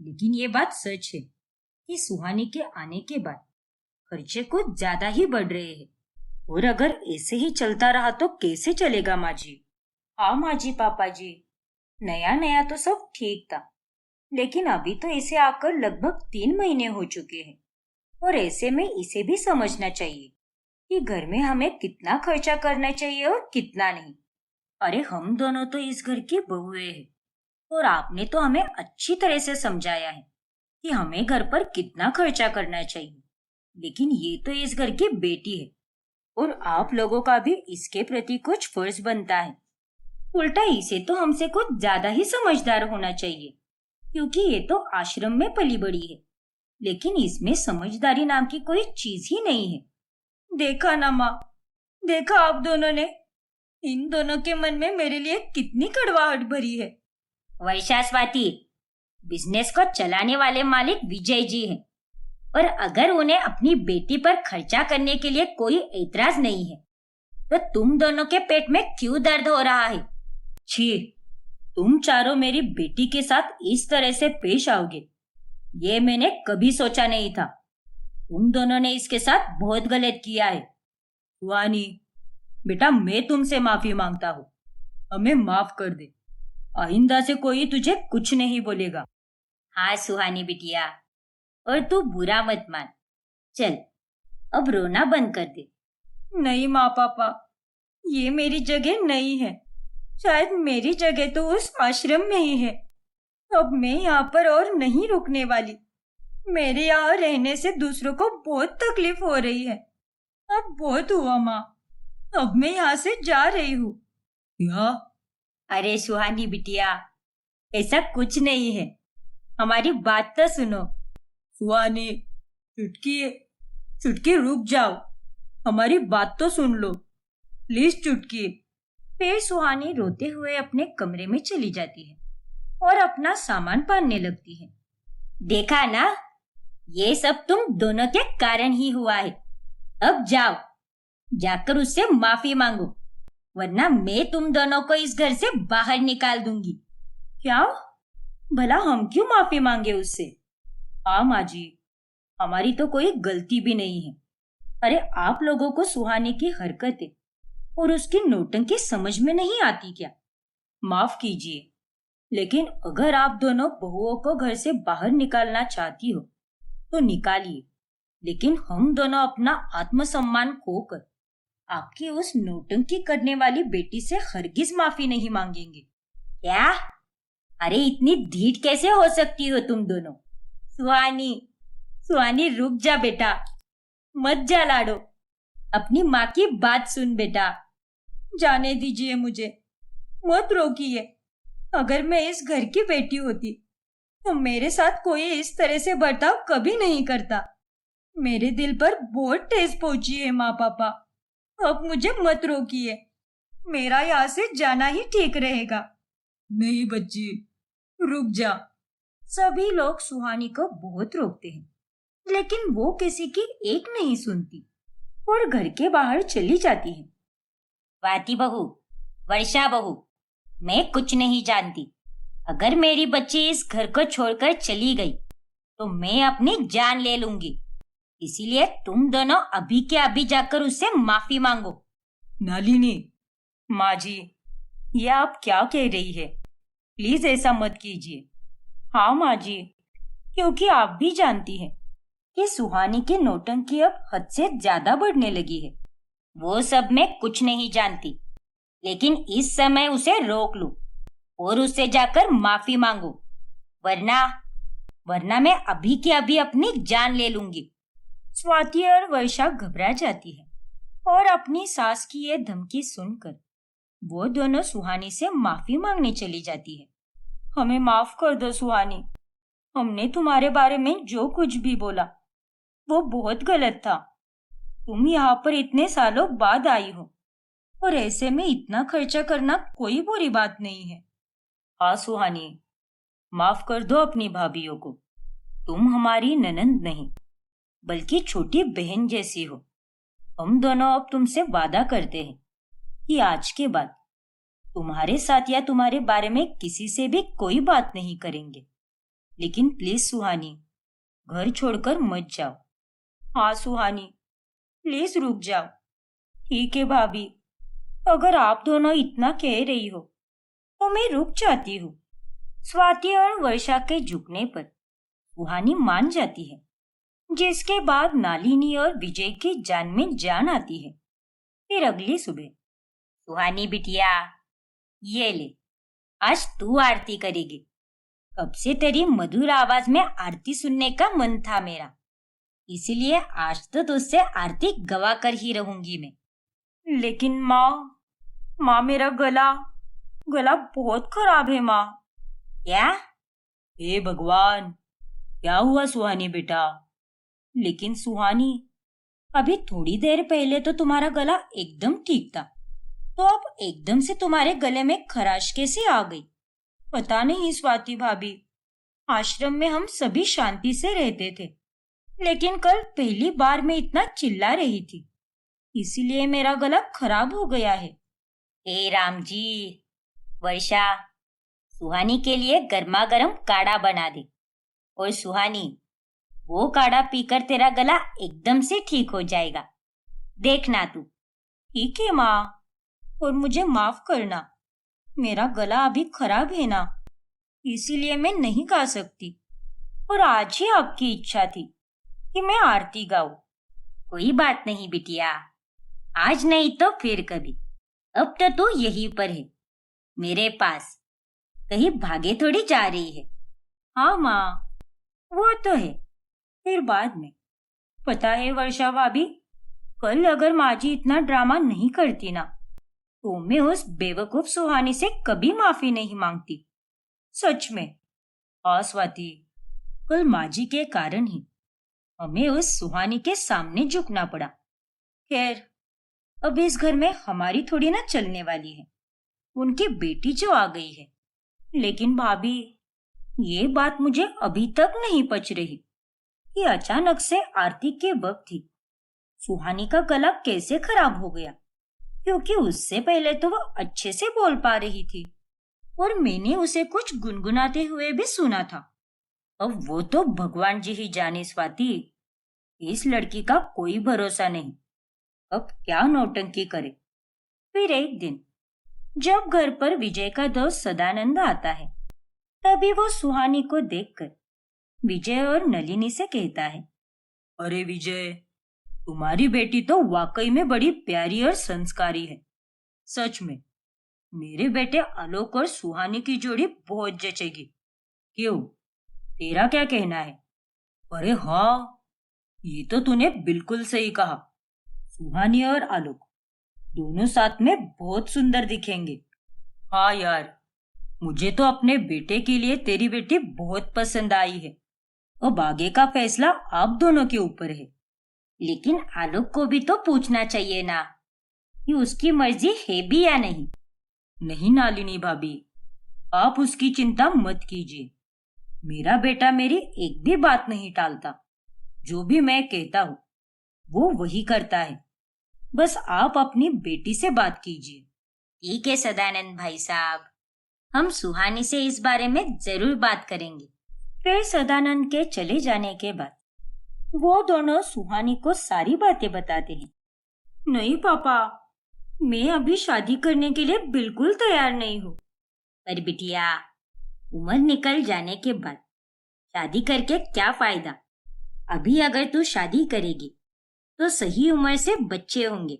लेकिन ये बात सच है कि सुहानी के आने के बाद खर्चे कुछ ज्यादा ही बढ़ रहे हैं और अगर ऐसे ही चलता रहा तो कैसे चलेगा माँ जी? हाँ माँ जी, पापा जी, नया नया तो सब ठीक था, लेकिन अभी तो इसे आकर लगभग 3 महीने हो चुके हैं और ऐसे में इसे भी समझना चाहिए कि घर में हमें कितना खर्चा करना चाहिए और कितना नहीं। अरे हम दोनों तो इस घर की बहुएं हैं और आपने तो हमें अच्छी तरह से समझाया है कि हमें घर पर कितना खर्चा करना चाहिए, लेकिन ये तो इस घर की बेटी है और आप लोगों का भी इसके प्रति कुछ फर्ज बनता है। उल्टा इसे तो हमसे कुछ ज्यादा ही समझदार होना चाहिए, क्योंकि ये तो आश्रम में पली बड़ी है, लेकिन इसमें समझदारी नाम की कोई चीज ही नहीं है। देखा ना माँ, देखा आप दोनों ने, इन दोनों के मन में मेरे लिए कितनी कड़वाहट भरी है। वैशा स्वाति, बिजनेस को चलाने वाले मालिक विजय जी हैं और अगर उन्हें अपनी बेटी पर खर्चा करने के लिए कोई ऐतराज नहीं है तो तुम दोनों के पेट में क्यों दर्द हो रहा है? छी, तुम चारों मेरी बेटी के साथ इस तरह से पेश आओगे, ये मैंने कभी सोचा नहीं था। तुम दोनों ने इसके साथ बहुत गलत किया है। सुहानी, बेटा मैं तुमसे माफी मांगता हूँ, हमें माफ कर दे। आइंदा से कोई तुझे कुछ नहीं बोलेगा। हाँ सुहानी बिटिया, और तू बुरा मत मान। चल, अब रोना बंद कर दे। नहीं माँ पापा, ये मेरी जगह नहीं है। शायद मेरी जगह तो उस आश्रम में ही है। अब मैं यहाँ पर और नहीं रुकने वाली। मेरे यहाँ रहने से दूसरों को बहुत तकलीफ हो रही है। अब बहुत हुआ माँ, अब मैं यहाँ से जा रही हूँ। क्या? अरे सुहानी बिटिया, ऐसा कुछ नहीं है, हमारी बात तो सुनो। सुहानी, चुटकी, चुटकी रुक जाओ, हमारी बात तो सुन लो प्लीज चुटकी। फिर सुहानी रोते हुए अपने कमरे में चली जाती है और अपना सामान बांधने लगती है। देखा ना, ये सब तुम दोनों के कारण ही हुआ है। अब जाओ, जाकर उससे माफी मांगो, वरना मैं तुम दोनों को इस घर से बाहर निकाल दूंगी। क्या? भला हम क्यों माफी मांगे उससे? हाँ माँ जी, हमारी तो कोई गलती भी नहीं है। अरे आप लोगों को सुहानी की हरकतें और उसकी नौटंकी समझ में नहीं आती क्या? माफ कीजिए, लेकिन अगर आप दोनों बहुओं को घर से बाहर निकालना चाहती हो तो निकालिए, लेकिन हम दोनों अपना आत्मसम्मान खोकर आपकी उस नौटंकी करने वाली बेटी से हरगिज माफी नहीं मांगेंगे। क्या? अरे इतनी ढीठ कैसे हो सकती हो तुम दोनों? सुहानी, सुहानी रुक जा बेटा, मत जा लाडो, अपनी माँ की बात सुन बेटा। जाने दीजिए मुझे, मत रोकिए। अगर मैं इस घर की बेटी होती तो मेरे साथ कोई इस तरह से बर्ताव कभी नहीं करता। मेरे दिल पर बहुत ठेस पहुंची है माँ पापा, अब मुझे मत रोकिए। मेरा यहाँ से जाना ही ठीक रहेगा। नहीं बच्ची, रुक जा। सभी लोग सुहानी को बहुत रोकते हैं, लेकिन वो किसी की एक नहीं सुनती और घर के बाहर चली जाती है। स्वाति बहू, वर्षा बहू, मैं कुछ नहीं जानती। अगर मेरी बच्ची इस घर को छोड़कर चली गई तो मैं अपनी जान ले लूंगी। इसीलिए तुम दोनों अभी के अभी जाकर उससे माफी मांगो। नलिनी, माँ जी, ये आप क्या कह रही है? प्लीज ऐसा मत कीजिए। हाँ माँ जी, क्योंकि आप भी जानती हैं कि सुहानी की नौटंकी अब हद से ज्यादा बढ़ने लगी है। वो सब मैं कुछ नहीं जानती, लेकिन इस समय उसे रोक लो और उससे जाकर माफी मांगो, वरना वरना मैं अभी के अभी अपनी जान ले लूंगी। स्वाति और वर्षा घबरा जाती है और अपनी सास की यह धमकी सुनकर वो दोनों सुहानी से माफी मांगने चली जाती है। हमें माफ कर दो सुहानी, हमने तुम्हारे बारे में जो कुछ भी बोला वो बहुत गलत था। तुम यहाँ पर इतने सालों बाद आई हो और ऐसे में इतना खर्चा करना कोई बुरी बात नहीं है। हाँ सुहानी, माफ कर दो अपनी भाभीयों को। तुम हमारी ननंद नहीं बल्कि छोटी बहन जैसी हो। हम दोनों अब तुमसे वादा करते हैं कि आज के बाद तुम्हारे साथ या तुम्हारे बारे में किसी से भी कोई बात नहीं करेंगे। लेकिन प्लीज सुहानी, घर छोड़कर मत जाओ। हाँ सुहानी, प्लीज रुक जाओ। ठीक है भाभी, अगर आप दोनों इतना कह रही हो तो मैं रुक जाती हूँ। स्वाति और वर्षा के झुकने पर सुहानी मान जाती है, जिसके बाद नालिनी और विजय की जान में जान आती है। फिर अगली सुबह, सुहानी बिटिया, ये ले, आज तू आरती करेगी। कब से तेरी मधुर आवाज में आरती सुनने का मन था मेरा, इसलिए आज तो तुझसे आरती गवा कर ही रहूंगी मैं। लेकिन माँ मेरा गला बहुत खराब है माँ। क्या? हे भगवान, क्या हुआ सुहानी बेटा? लेकिन सुहानी, अभी थोड़ी देर पहले तो तुम्हारा गला एकदम ठीक था, तो अब एकदम से तुम्हारे गले में खराश कैसे आ गई? पता नहीं स्वाति भाभी, आश्रम में हम सभी शांति से रहते थे, लेकिन कल पहली बार मैं इतना चिल्ला रही थी, इसीलिए मेरा गला खराब हो गया है। हे राम जी, वर्षा, सुहानी के लिए गर्मा गर्म काढ़ा बना दे। और सुहानी, वो काढ़ा पीकर तेरा गला एकदम से ठीक हो जाएगा, देखना तू। ठीक है माँ, और मुझे माफ करना, मेरा गला अभी खराब है ना, इसीलिए मैं नहीं गा सकती। और आज ही आपकी इच्छा थी कि मैं आरती गाऊं। कोई बात नहीं बिटिया, आज नहीं तो फिर कभी। अब तो तू यहीं पर है, मेरे पास, कहीं भागे थोड़ी जा रही है। हाँ माँ, वो तो है, फिर बाद में। पता है वर्षा भाभी, कल अगर माँ जी इतना ड्रामा नहीं करती ना, तो मैं उस बेवकूफ सुहानी से कभी माफी नहीं मांगती, सच में। हाँ स्वाति, कल माँ जी के कारण ही हमें उस सुहानी के सामने झुकना पड़ा। खैर, अब इस घर में हमारी थोड़ी ना चलने वाली है, उनकी बेटी जो आ गई है। लेकिन भाभी, ये बात मुझे अभी तक नहीं पच रही कि अचानक से आरती के वक्त ही सुहानी का गला कैसे खराब हो गया, क्योंकि उससे पहले तो वह अच्छे से बोल पा रही थी और मैंने उसे कुछ गुनगुनाते हुए भी सुना था। अब वो तो भगवान जी ही जाने स्वाति, इस लड़की का कोई भरोसा नहीं, अब क्या नौटंकी करे। फिर एक दिन जब घर पर विजय का दोस्त सदानंद आता है, तभी वो सुहानी को देखकर विजय और नलिनी से कहता है, अरे विजय, तुम्हारी बेटी तो वाकई में बड़ी प्यारी और संस्कारी है, सच में। मेरे बेटे आलोक और सुहानी की जोड़ी बहुत जचेगी। क्यों, तेरा क्या कहना है? अरे हाँ, ये तो तूने बिल्कुल सही कहा। सुहानी और आलोक दोनों साथ में बहुत सुंदर दिखेंगे। हाँ यार, मुझे तो अपने बेटे के लिए तेरी बेटी बहुत पसंद आई है। अब आगे का फैसला आप दोनों के ऊपर है। लेकिन आलोक को भी तो पूछना चाहिए ना कि उसकी मर्जी है भी या नहीं। नहीं नालिनी भाभी, आप उसकी चिंता मत कीजिए। मेरा बेटा मेरी एक भी बात नहीं टालता। जो भी मैं कहता हूँ वो वही करता है। बस आप अपनी बेटी से बात कीजिए। ठीक है सदानंद भाई साहब, हम सुहानी से इस बारे में जरूर बात करेंगे। फिर सदानंद के चले जाने के बाद वो दोनों सुहानी को सारी बातें बताते हैं। नहीं पापा, मैं अभी शादी करने के लिए बिल्कुल तैयार नहीं हूँ। पर बिटिया, उम्र निकल जाने के बाद शादी करके क्या फायदा? अभी अगर तू शादी करेगी तो सही उम्र से बच्चे होंगे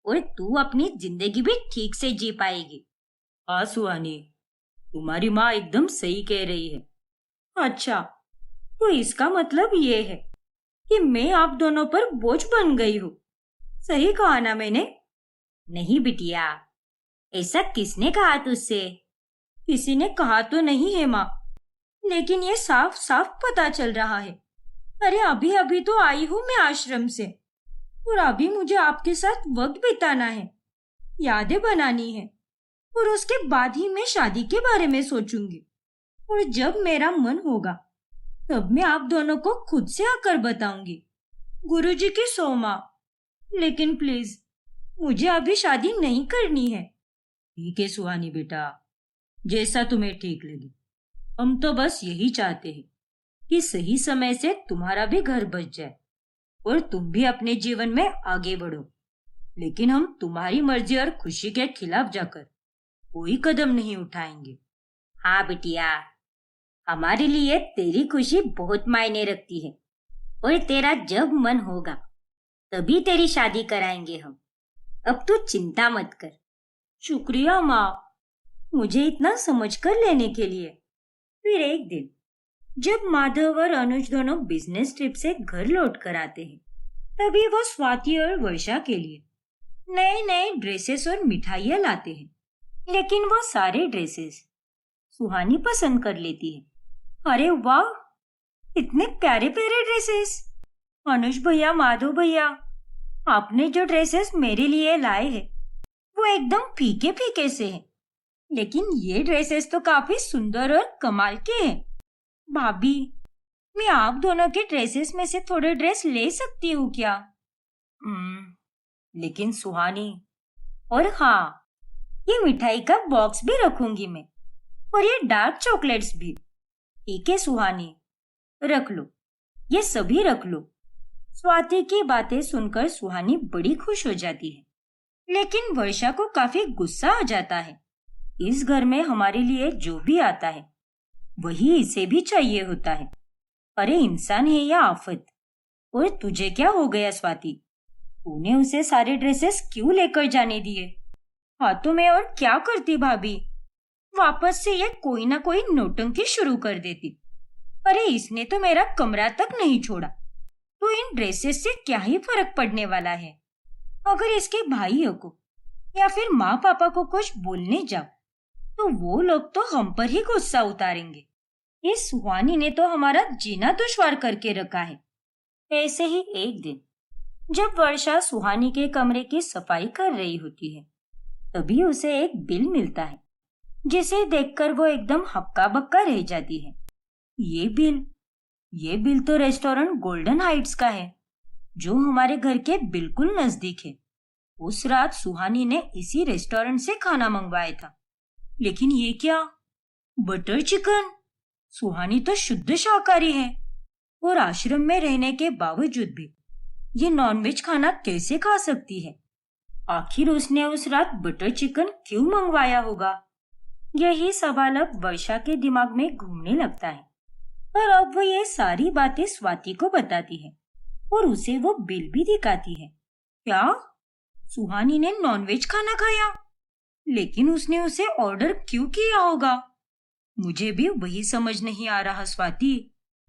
और तू अपनी जिंदगी भी ठीक से जी पाएगी। हाँ सुहानी, तुम्हारी माँ एकदम सही कह रही है। अच्छा, तो इसका मतलब ये है कि मैं आप दोनों पर बोझ बन गई हूँ। सही कहा ना मैंने? नहीं बिटिया, ऐसा किसने कहा तुझसे? किसी ने कहा तो नहीं है माँ, लेकिन ये साफ साफ पता चल रहा है। अरे अभी अभी तो आई हूँ मैं आश्रम से, और अभी मुझे आपके साथ वक्त बिताना है, यादें बनानी है, और उसके बाद ही मैं शादी के बारे में सोचूंगी। और जब मेरा मन होगा तब मैं आप दोनों को खुद से आकर बताऊंगी। गुरुजी की सौ माँ, लेकिन प्लीज मुझे अभी शादी नहीं करनी है। ठीक है सुहानी बेटा, जैसा तुम्हें ठीक लगे। हम तो बस यही चाहते हैं कि सही समय से तुम्हारा भी घर बच जाए और तुम भी अपने जीवन में आगे बढ़ो। लेकिन हम तुम्हारी मर्जी और खुशी के खिलाफ जाकर कोई कदम नहीं उठाएंगे। हाँ बिटिया, हमारे लिए तेरी खुशी बहुत मायने रखती है, और तेरा जब मन होगा तभी तेरी शादी कराएंगे हम। अब तू चिंता मत कर। शुक्रिया माँ, मुझे इतना समझकर लेने के लिए। फिर एक दिन जब माधव और अनुज दोनों बिजनेस ट्रिप से घर लौट कर आते हैं, तभी वो स्वाति और वर्षा के लिए नए नए ड्रेसेस और मिठाइयाँ लाते हैं। लेकिन वो सारे ड्रेसेस सुहानी पसंद कर लेती है। अरे वाह, इतने प्यारे प्यारे ड्रेसेस! अनुज भैया, माधव भैया, आपने जो ड्रेसेस मेरे लिए लाए हैं वो एकदम फीके फीके से हैं, लेकिन ये ड्रेसेस तो काफी सुंदर और कमाल के हैं। भाभी, मैं आप दोनों के ड्रेसेस में से थोड़े ड्रेस ले सकती हूँ क्या? लेकिन सुहानी, और हाँ, ये मिठाई का बॉक्स भी रखूंगी मैं, और ये डार्क चॉकलेट्स भी। ठीक है सुहानी, रख लो, ये सभी रख लो। स्वाति की बातें सुनकर सुहानी बड़ी खुश हो जाती है, लेकिन वर्षा को काफी गुस्सा आ जाता है। इस घर में हमारे लिए जो भी आता है वही इसे भी चाहिए होता है। अरे इंसान है या आफत? और तुझे क्या हो गया स्वाति? तूने उसे सारे ड्रेसेस क्यों लेकर जाने दिए? हाँ तो मैं और क्या करती भाभी, वापस से ये कोई ना कोई नौटंकी शुरू कर देती। अरे इसने तो मेरा कमरा तक नहीं छोड़ा, तो इन ड्रेसेस से क्या ही फर्क पड़ने वाला है? अगर इसके भाइयों को या फिर माँ पापा को कुछ बोलने जाओ तो वो लोग तो हम पर ही गुस्सा उतारेंगे। इस सुहानी ने तो हमारा जीना दुश्वार करके रखा है। ऐसे ही एक दिन जब वर्षा सुहानी के कमरे की सफाई कर रही होती है, तभी उसे एक बिल मिलता है, जिसे देखकर वो एकदम हक्का बक्का रह जाती है। ये बिल तो रेस्टोरेंट गोल्डन हाइट्स का है, जो हमारे घर के बिल्कुल नजदीक है। उस रात सुहानी ने इसी रेस्टोरेंट से खाना मंगवाया था। लेकिन ये क्या, बटर चिकन! सुहानी तो शुद्ध शाकाहारी है, और आश्रम में रहने के बावजूद भी ये नॉनवेज खाना कैसे खा सकती है? आखिर उसने उस रात बटर चिकन क्यों मंगवाया होगा? यही सवाल अब वर्षा के दिमाग में घूमने लगता है, और अब वो ये सारी बातें स्वाति को बताती है और उसे वो बिल भी दिखाती है। क्या सुहानी ने नॉनवेज खाना खाया? लेकिन उसने उसे ऑर्डर क्यों किया होगा? मुझे भी वही समझ नहीं आ रहा स्वाति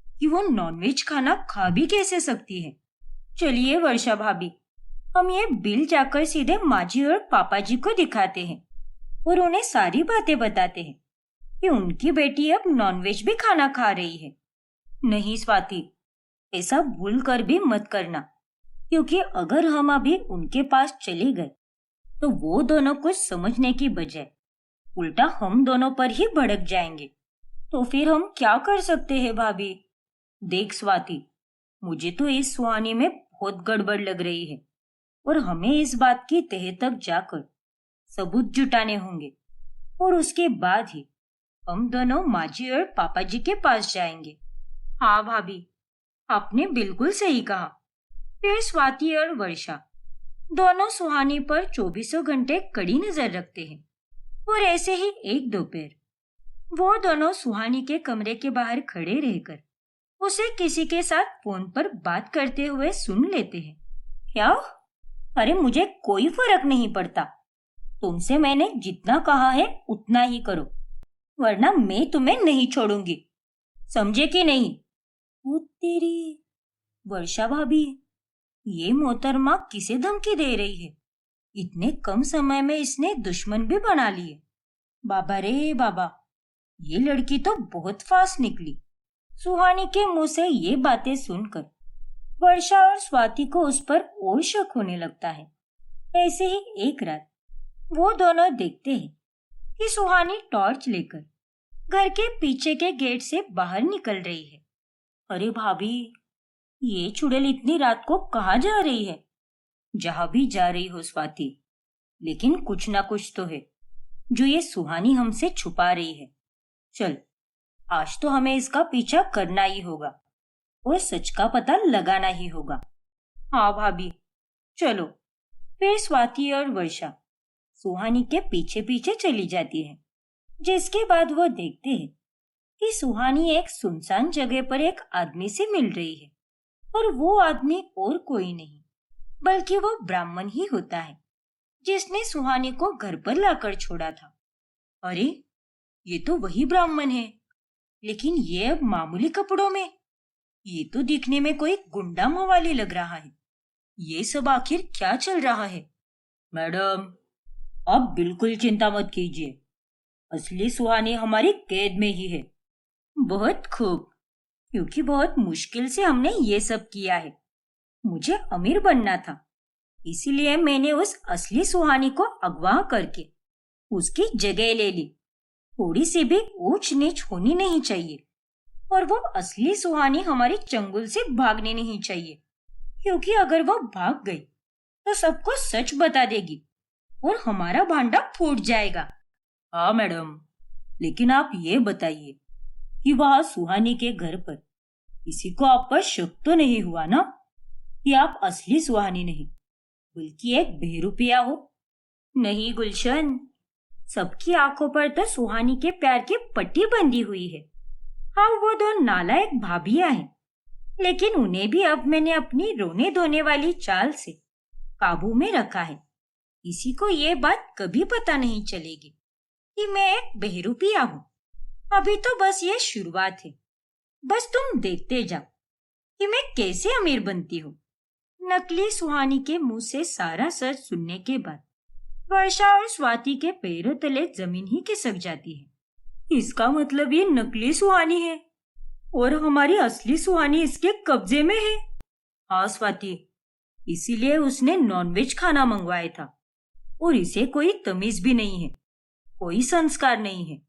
कि वो नॉनवेज खाना खा भी कैसे सकती है। चलिए वर्षा भाभी, हम ये बिल जाकर सीधे माँ जी और पापा जी को दिखाते हैं और उन्हें सारी बातें बताते हैं कि उनकी बेटी अब नॉनवेज भी खाना खा रही है। नहीं स्वाति, ऐसा भूल कर भी मत करना, क्योंकि अगर हम अभी उनके पास चले गए तो वो दोनों कुछ समझने की बजाय उल्टा हम दोनों पर ही भड़क जाएंगे। तो फिर हम क्या कर सकते हैं भाभी? देख स्वाति, मुझे तो इस सुहानी में बहुत गड़बड़ लग रही है और हमें इस बात की तह तक जाकर सबूत जुटाने होंगे और उसके बाद ही हम दोनों माँ जी और पापा जी के पास जाएंगे। हाँ भाभी, आपने बिल्कुल सही कहा। फिर स्वाति और वर्षा दोनों सुहानी पर 24 घंटे कड़ी नजर रखते हैं और ऐसे ही एक दोपहर वो दोनों सुहानी के कमरे के बाहर खड़े रहकर उसे किसी के साथ फोन पर बात करते हुए सुन लेते हैं। क्या? अरे मुझे कोई फर्क नहीं पड़ता, तुमसे मैंने जितना कहा है उतना ही करो, वरना मैं तुम्हें नहीं छोड़ूंगी, समझे कि नहीं? वो तेरी वर्षा भाभी, ये मोहतरमा किसे धमकी दे रही है? इतने कम समय में इसने दुश्मन भी बना लिए। बाबा रे बाबा, ये लड़की तो बहुत फास्ट निकली। सुहानी के मुंह से ये बातें सुनकर वर्षा और स्वाति को उस पर और शक होने लगता है। ऐसे ही एक रात वो दोनों देखते हैं कि सुहानी टॉर्च लेकर घर के पीछे के गेट से बाहर निकल रही है। अरे भाभी, ये चुड़ैल इतनी रात को कहाँ जा रही है? जहां भी जा रही हो स्वाति, लेकिन कुछ ना कुछ तो है जो ये सुहानी हमसे छुपा रही है। चल, आज तो हमें इसका पीछा करना ही होगा और सच का पता लगाना ही होगा। हाँ भाभी, चलो। फिर स्वाति और वर्षा सुहानी के पीछे पीछे चली जाती है, जिसके बाद वो देखते हैं कि सुहानी एक सुनसान जगह पर एक आदमी से मिल रही है और वो आदमी और कोई नहीं बल्कि वो ब्राह्मण ही होता है जिसने सुहानी को घर पर लाकर छोड़ा था। अरे, ये तो वही ब्राह्मण है, लेकिन ये अब मामूली कपड़ों में। ये तो दिखने में कोई गुंडा मवाली लग रहा है। ये सब आखिर क्या चल रहा है? मैडम, आप बिल्कुल चिंता मत कीजिए, असली सुहानी हमारी कैद में ही है। बहुत खूब, क्योंकि बहुत मुश्किल से हमने ये सब किया है। मुझे अमीर बनना था, इसीलिए मैंने उस असली सुहानी को अगवा करके उसकी जगह ले ली। थोड़ी सी भी ऊंच नीच होनी नहीं चाहिए और वो असली सुहानी हमारी चंगुल से भागने नहीं चाहिए, क्योंकि अगर वो भाग गई तो सबको सच बता देगी और हमारा भांडा फूट जाएगा। हाँ मैडम, लेकिन आप ये बताइए कि वहां सुहानी के घर पर किसी को आप पर शक तो नहीं हुआ ना कि आप असली सुहानी नहीं बल्कि एक बेरुपया हो? नहीं गुलशन, सबकी आंखों पर तो सुहानी के प्यार की पट्टी बंधी हुई है। हाँ, वो दो नालायक भाभियां हैं, लेकिन उन्हें भी अब मैंने अपनी रोने धोने वाली चाल से काबू में रखा है। किसी को ये बात कभी पता नहीं चलेगी कि मैं एक बहरूपिया हूँ। अभी तो बस ये शुरुआत है, बस तुम देखते जाओ कि मैं कैसे अमीर बनती हूँ। नकली सुहानी के मुंह से सारा सच सुनने के बाद वर्षा और स्वाति के पैरों तले जमीन ही खिसक जाती है। इसका मतलब ये नकली सुहानी है और हमारी असली सुहानी इसके कब्जे में है। हाँ स्वाति, इसीलिए उसने नॉनवेज खाना मंगवाया था और इसे कोई तमीज भी नहीं है, कोई संस्कार नहीं है।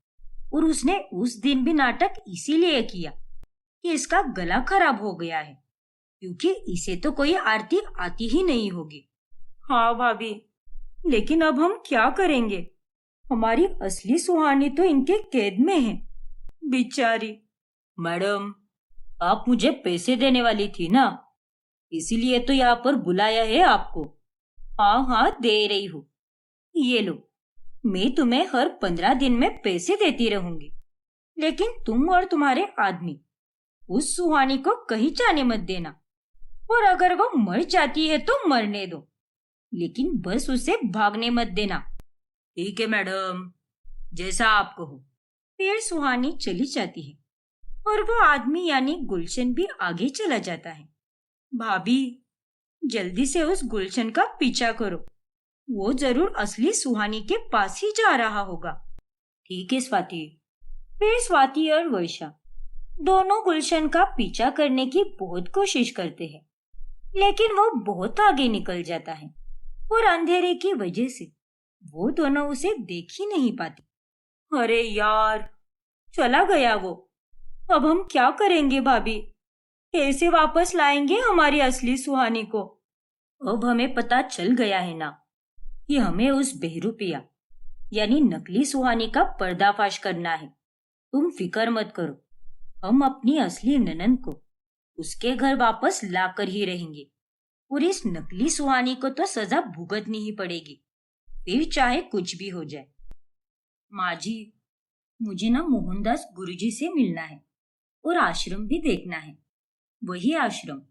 और उसने उस दिन भी नाटक इसीलिए किया कि इसका गला खराब हो गया है, क्योंकि इसे तो कोई आरती आती ही नहीं होगी। हाँ भाभी, लेकिन अब हम क्या करेंगे? हमारी असली सुहानी तो इनके कैद में है, बेचारी। मैडम, आप मुझे पैसे देने वाली थी ना, इसीलिए तो यहाँ पर बुलाया है आपको। हाँ हाँ, दे रही हूँ, ये लो। मैं तुम्हें हर 15 दिन में पैसे देती रहूंगी, लेकिन तुम और तुम्हारे आदमी उस सुहानी को कहीं जाने मत देना, और अगर वो मर जाती है तो मरने दो, लेकिन बस उसे भागने मत देना। ठीक है मैडम, जैसा आप कहो। फिर सुहानी चली जाती है और वो आदमी यानी गुलशन भी आगे चला जाता है। भाभी, जल्दी से उस गुलशन का पीछा करो। वो जरूर असली सुहानी के पास ही जा रहा होगा। ठीक है स्वाति। फिर स्वाति और वर्षा दोनों गुलशन का पीछा करने की बहुत कोशिश करते हैं, लेकिन वो बहुत आगे निकल जाता है और अंधेरे की वजह से वो दोनों उसे देख ही नहीं पाते। अरे यार, चला गया वो। अब हम क्या करेंगे भाभी? कैसे वापस लाएंगे हमारी असली सुहानी को? अब हमें पता चल गया है ना कि हमें उस बेहरूपिया यानी नकली सुहानी का पर्दाफाश करना है। तुम फिक्र मत करो, हम अपनी असली ननद को उसके घर वापस लाकर ही रहेंगे और इस नकली सुहानी को तो सजा भुगतनी ही पड़ेगी, फिर चाहे कुछ भी हो जाए। माँ जी, मुझे ना मोहनदास गुरुजी से मिलना है और आश्रम भी देखना है। वही आश्रम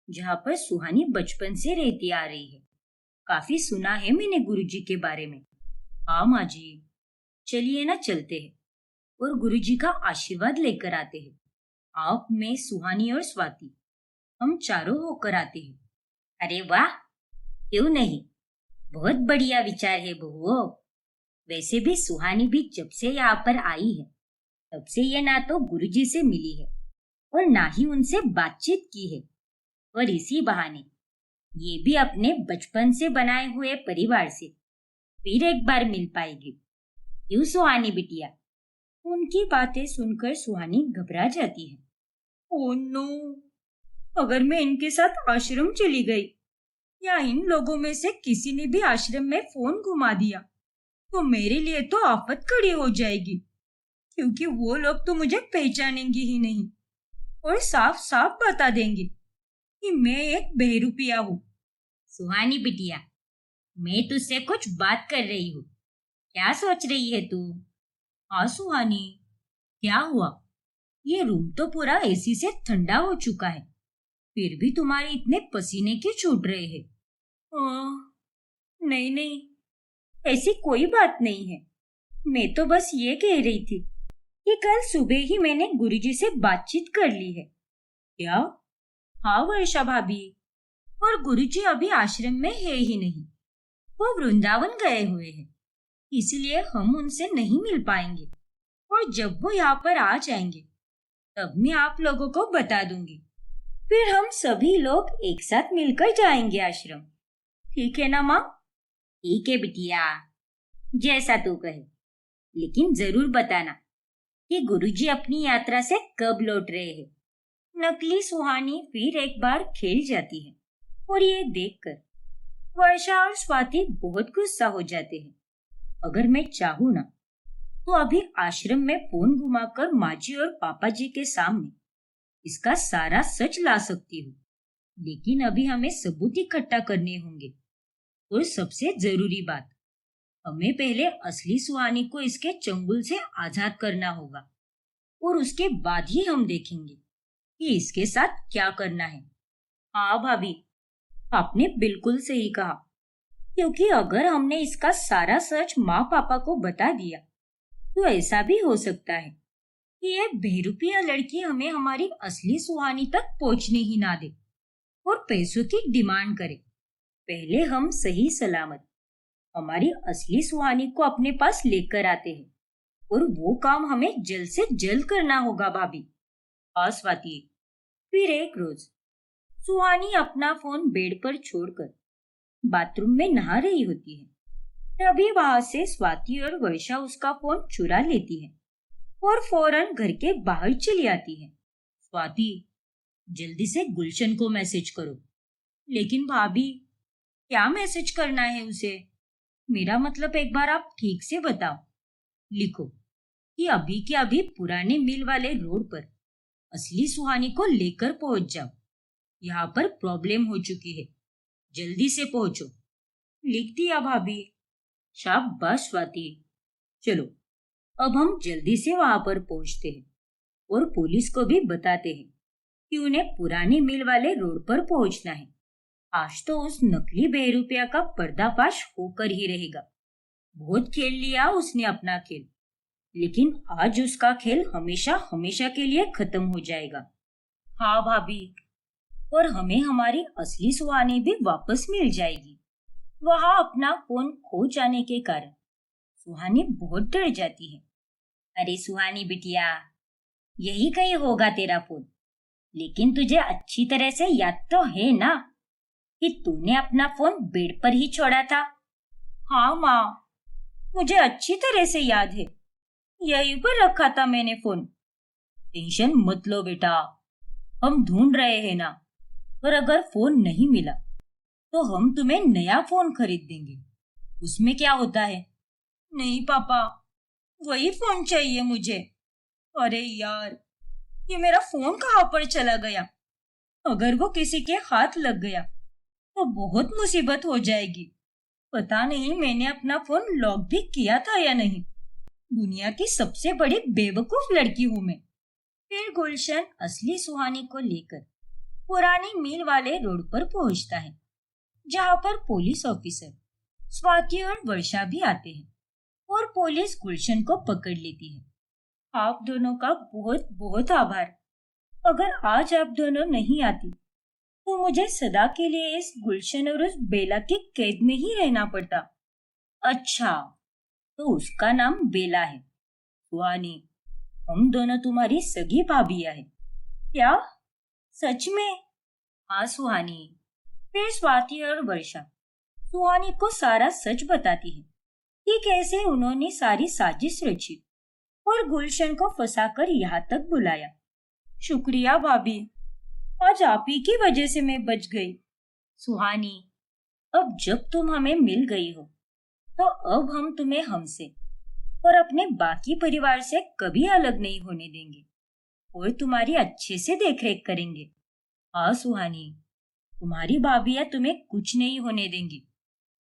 जहाँ पर सुहानी बचपन से रहती आ रही है। काफी सुना है मैंने गुरुजी के बारे में। हाँ माँ जी, चलिए ना चलते हैं और गुरुजी का आशीर्वाद लेकर आते हैं। आप, मैं, सुहानी और स्वाति, हम चारों होकर आते हैं। अरे वाह, क्यों नहीं, बहुत बढ़िया विचार है बहुओं। वैसे भी सुहानी भी जब से यहाँ पर आई है तब से ये ना तो गुरुजी से मिली है और ना ही उनसे बातचीत की है, और इसी बहाने ये भी अपने बचपन से बनाए हुए परिवार से फिर एक बार मिल पाएगी। क्यों सुहानी बिटिया? उनकी बातें सुनकर सुहानी घबरा जाती है। ओह नो, अगर मैं इनके साथ आश्रम चली गई या इन लोगों में से किसी ने भी आश्रम में फोन घुमा दिया तो मेरे लिए तो आफत खड़ी हो जाएगी, क्योंकि वो लोग तो मुझे पहचानेंगे ही नहीं और साफ साफ बता देंगे कि मैं एक बेहरूपिया हूँ। सुहानी बिटिया, मैं तुझसे कुछ बात कर रही हूँ, क्या सोच रही है तू? हाँ सुहानी, क्या हुआ? ये रूम तो पूरा एसी से ठंडा हो चुका है, फिर भी तुम्हारे इतने पसीने क्यों छूट रहे हैं? नहीं नहीं, ऐसी कोई बात नहीं है। मैं तो बस ये कह रही थी कि कल सुबह ही मैंने गुरुजी से बातचीत कर ली है। क्या? हाँ वर्षा भाभी, और गुरुजी अभी आश्रम में है ही नहीं, वो वृंदावन गए हुए हैं, इसलिए हम उनसे नहीं मिल पाएंगे। और जब वो यहाँ पर आ जाएंगे तब मैं आप लोगों को बता दूंगी, फिर हम सभी लोग एक साथ मिलकर जाएंगे आश्रम। ठीक है ना माँ? ठीक है बिटिया, जैसा तू कहे, लेकिन जरूर बताना कि गुरुजी अपनी यात्रा से कब लौट रहे हैं। नकली सुहानी फिर एक बार खेल जाती है और ये देखकर वर्षा और स्वाति बहुत गुस्सा हो जाते हैं। अगर मैं चाहूँ ना तो अभी आश्रम में फोन घुमाकर माँ जी और पापा जी के सामने इसका सारा सच ला सकती हूँ, लेकिन अभी हमें सबूत इकट्ठा करने होंगे। और सबसे जरूरी बात, हमें पहले असली सुहानी को इसके चंगुल से आजाद करना होगा और उसके बाद ही हम देखेंगे कि इसके साथ क्या करना है। हाँ भाभी, आपने बिल्कुल सही कहा, क्योंकि अगर हमने इसका सारा सच माँ पापा को बता दिया तो ऐसा भी हो सकता है कि ये बेरुपया लड़की हमें हमारी असली सुहानी तक पहुंचने ही ना दे और पैसों की डिमांड करे। पहले हम सही सलामत हमारी असली सुहानी को अपने पास लेकर आते हैं, और वो काम हमें जल्द से जल्द करना होगा भाभी। हाँ स्वाति। फिर एक रोज सुहानी अपना फोन बेड पर छोड़कर बाथरूम में नहा रही होती है। तभी वहां से स्वाति और वर्षा उसका फोन चुरा लेती है और फौरन घर के बाहर चली आती है। स्वाति, जल्दी से गुलशन को मैसेज करो। लेकिन भाभी, क्या मैसेज करना है उसे? मेरा मतलब एक बार आप ठीक से बताओ। लिखो कि अभी के अभी पुराने मिल वाले रोड पर असली सुहानी को लेकर पहुंच जाओ। यहाँ पर प्रॉब्लम हो चुकी है, जल्दी से पहुंचो। लिख दिया भाभी। शाबाश स्वाति। चलो, अब हम जल्दी से वहां पर पहुंचते हैं और पुलिस को भी बताते हैं कि उन्हें पुराने मिल वाले रोड पर पहुंचना है। आज तो उस नकली बेरुपया का पर्दाफाश होकर ही रहेगा। बहुत खेल लिया उसने अपना खेल, लेकिन आज उसका खेल हमेशा हमेशा के लिए खत्म हो जाएगा। हाँ भाभी, और हमें हमारी असली सुहानी भी वापस मिल जाएगी। वहां अपना फोन खो जाने के कारण सुहानी बहुत डर जाती है। अरे सुहानी बिटिया, यही कहीं होगा तेरा फोन, लेकिन तुझे अच्छी तरह से याद तो है ना कि तूने अपना फोन बेड पर ही छोड़ा था? हाँ माँ, मुझे अच्छी तरह से याद है, यहीं पर रखा था मैंने फोन। टेंशन मत लो बेटा, हम ढूंढ रहे हैं ना, पर अगर फोन नहीं मिला तो हम तुम्हें नया फोन खरीद देंगे। उसमें क्या होता है? नहीं पापा, वही फोन चाहिए मुझे। अरे यार, ये मेरा फोन कहाँ पर चला गया? अगर वो किसी के हाथ लग गया तो बहुत मुसीबत हो जाएगी। पता नहीं मैंने अपना फोन लॉक भी किया था या नहीं। दुनिया की सबसे बड़ी बेवकूफ लड़की हूं मैं। फिर गुलशन असली सुहानी को लेकर पुरानी मिल वाले रोड पर पहुंचता है, जहां पर पुलिस ऑफिसर स्वाति और वर्षा भी आते हैं और पुलिस गुलशन को पकड़ लेती है। आप दोनों का बहुत बहुत आभार। अगर आज आप दोनों नहीं आती तो मुझे सदा के लिए इस गुलशन और उस बेला की कैद में ही रहना पड़ता। अच्छा, तो उसका नाम बेला है। सुहानी, हम दोनों तुम्हारी सगी भाभियां हैं। क्या? सच में? हाँ सुहानी। फिर स्वाति और वर्षा सुहानी को सारा सच बताती है कि कैसे उन्होंने सारी साजिश रची और गुलशन को फंसाकर यहाँ तक बुलाया। शुक्रिया भाभी, आज आप ही की वजह से मैं बच गई। सुहानी, अब जब तुम हमें मिल गई हो तो अब हम तुम्हें हमसे और अपने बाकी परिवार से कभी अलग नहीं होने देंगे और तुम्हारी अच्छे से देखरेख करेंगे। हाँ सुहानी, तुम्हारी भाभियां तुम्हें कुछ नहीं होने देंगी।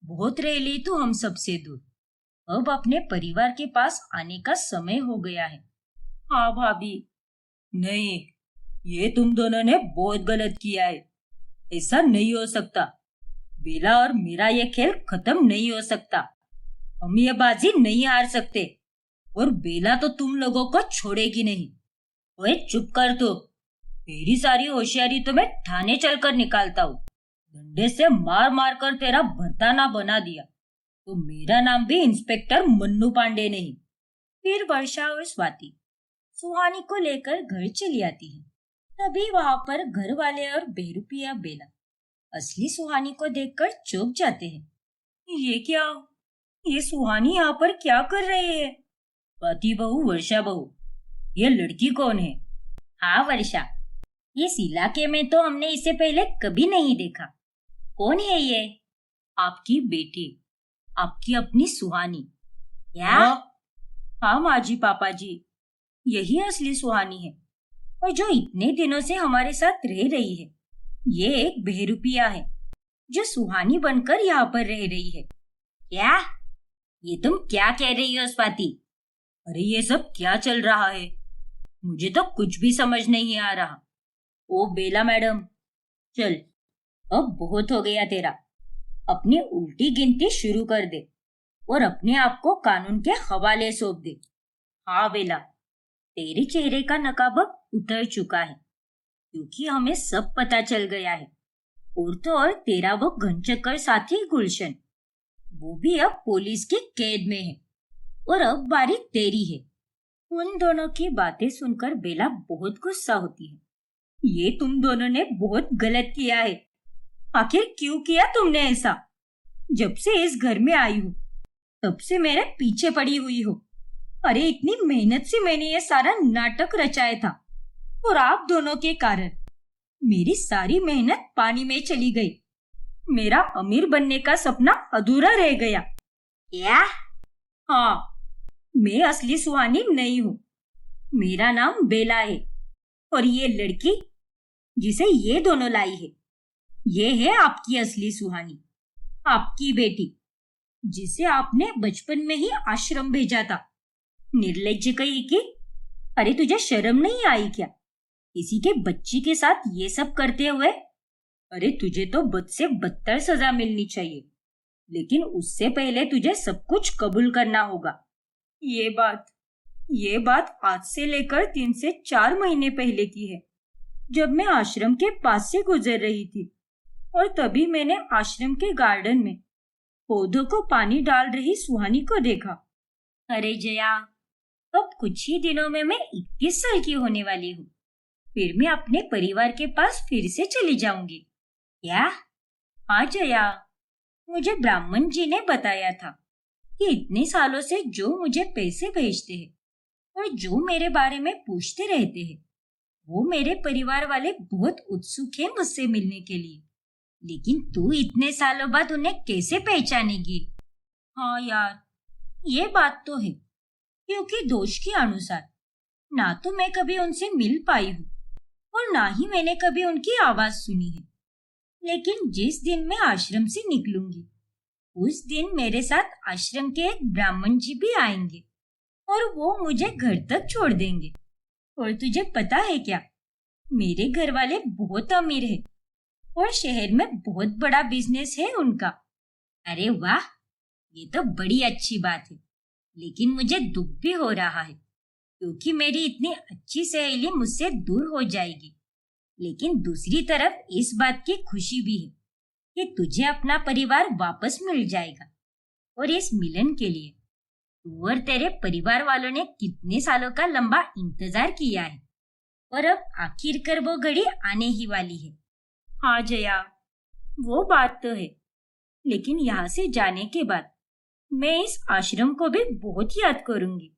बहुत रह ली तू हम सबसे दूर, अब अपने परिवार के पास आने का समय हो गया है। हाँ भाभी। नहीं, ये तुम दोनों ने बहुत गलत किया है। ऐसा नहीं हो सकता। बेला और मेरा ये खेल खत्म नहीं हो सकता। हम ये बाजी नहीं हार सकते और बेला तो तुम लोगों को छोड़ेगी नहीं। ओए चुप कर तू। तेरी सारी होशियारी तो मैं थाने चलकर निकालता हूँ। डंडे से मार मार कर तेरा भरताना बना दिया तो मेरा नाम भी इंस्पेक्टर मन्नू पांडे नहीं। फिर वर्षा और स्वाति सुहानी को लेकर घर चली आती है। तभी वहां पर घर वाले और बेरुपिया बेला असली सुहानी को देखकर चौंक जाते हैं। ये क्या? ये सुहानी यहाँ पर क्या कर रही है? स्वाति बहू, वर्षा बहू, ये लड़की कौन है? हाँ वर्षा, इस इलाके में तो हमने इसे पहले कभी नहीं देखा। कौन है ये? आपकी बेटी, आपकी अपनी सुहानी। क्या? हाँ माँ जी, पापा जी, यही असली सुहानी है और जो इतने दिनों से हमारे साथ रह रही है। ये एक बेरुपिया है जो सुहानी बनकर यहाँ पर रह रही है। क्या? ये तुम क्या कह रही हो स्वाति? अरे ये सब क्या चल रहा है? मुझे तो कुछ भी समझ नहीं आ रहा। ओ बेला मैडम, चल अब बहुत हो गया तेरा। अपनी उल्टी गिनती शुरू कर दे और अपने आप को कानून के हवाले सौंप दे। हाँ बेला, तेरे चेहरे का नकाब अब उतर चुका है क्योंकि हमें सब पता चल गया है। और तो और तेरा वो घनचक्कर साथी गुलशन, वो भी अब पुलिस की कैद में है और अब बारी तेरी है। उन दोनों की बातें सुनकर बेला बहुत गुस्सा होती है। ये तुम दोनों ने बहुत गलत किया है। आखिर क्यों किया तुमने ऐसा? जब से इस घर में आई हूँ तब से मेरे पीछे पड़ी हुई हो। अरे इतनी मेहनत से मैंने ये सारा नाटक रचाया था और आप दोनों के कारण मेरी सारी मेहनत पानी में चली गई। मेरा अमीर बनने का सपना अधूरा रह गया। क्या? हाँ, मैं असली सुहानी नहीं हूँ। मेरा नाम बेला है और ये लड़की जिसे ये दोनों लाई है, ये है आपकी असली सुहानी, आपकी बेटी, जिसे आपने बचपन में ही आश्रम भेजा था। निर्लज्ज कही कि अरे तुझे शर्म नहीं आई क्या किसी के बच्ची के साथ ये सब करते हुए? अरे तुझे तो बद से बदतर सजा मिलनी चाहिए। लेकिन उससे पहले तुझे सब कुछ कबूल करना होगा। ये बात आज से लेकर 3 से 4 महीने पहले की है, जब मैं आश्रम के पास से गुजर रही थी और तभी मैंने आश्रम के गार्डन में पौधों को पानी डाल रही सुहानी को देखा। अरे जया, अब कुछ ही दिनों में मैं 21 साल की होने वाली हूँ। फिर मैं अपने परिवार के पास फिर से चली जाऊंगी। क्या? हाँ जया, मुझे ब्राह्मण जी ने बताया था कि इतने सालों से जो मुझे पैसे भेजते हैं और जो मेरे बारे में पूछते रहते हैं, वो मेरे परिवार वाले बहुत उत्सुक हैं मुझसे मिलने के लिए। लेकिन तू इतने सालों बाद उन्हें कैसे पहचानेगी? हाँ यार, ये बात तो है, क्योंकि दोष के अनुसार ना तो मैं कभी उनसे मिल पाई हूँ और ना ही मैंने कभी उनकी आवाज सुनी है। लेकिन जिस दिन मैं आश्रम से निकलूंगी, उस दिन मेरे साथ आश्रम के एक ब्राह्मण जी भी आएंगे और वो मुझे घर तक छोड़ देंगे। और तुझे पता है क्या, मेरे घर वाले बहुत अमीर है और शहर में बहुत बड़ा बिजनेस है उनका। अरे वाह, ये तो बड़ी अच्छी बात है। लेकिन मुझे दुख भी हो रहा है क्योंकि मेरी इतनी अच्छी सहेली मुझसे दूर हो जाएगी। लेकिन दूसरी तरफ इस बात की खुशी भी है कि तुझे अपना परिवार वापस मिल जाएगा। और इस मिलन के लिए तू और तेरे परिवार वालों ने कितने सालों का लंबा इंतजार किया है और अब आखिरकार वो घड़ी आने ही वाली है। हाँ जया, वो बात तो है, लेकिन यहाँ से जाने के बाद मैं इस आश्रम को भी बहुत याद करूंगी।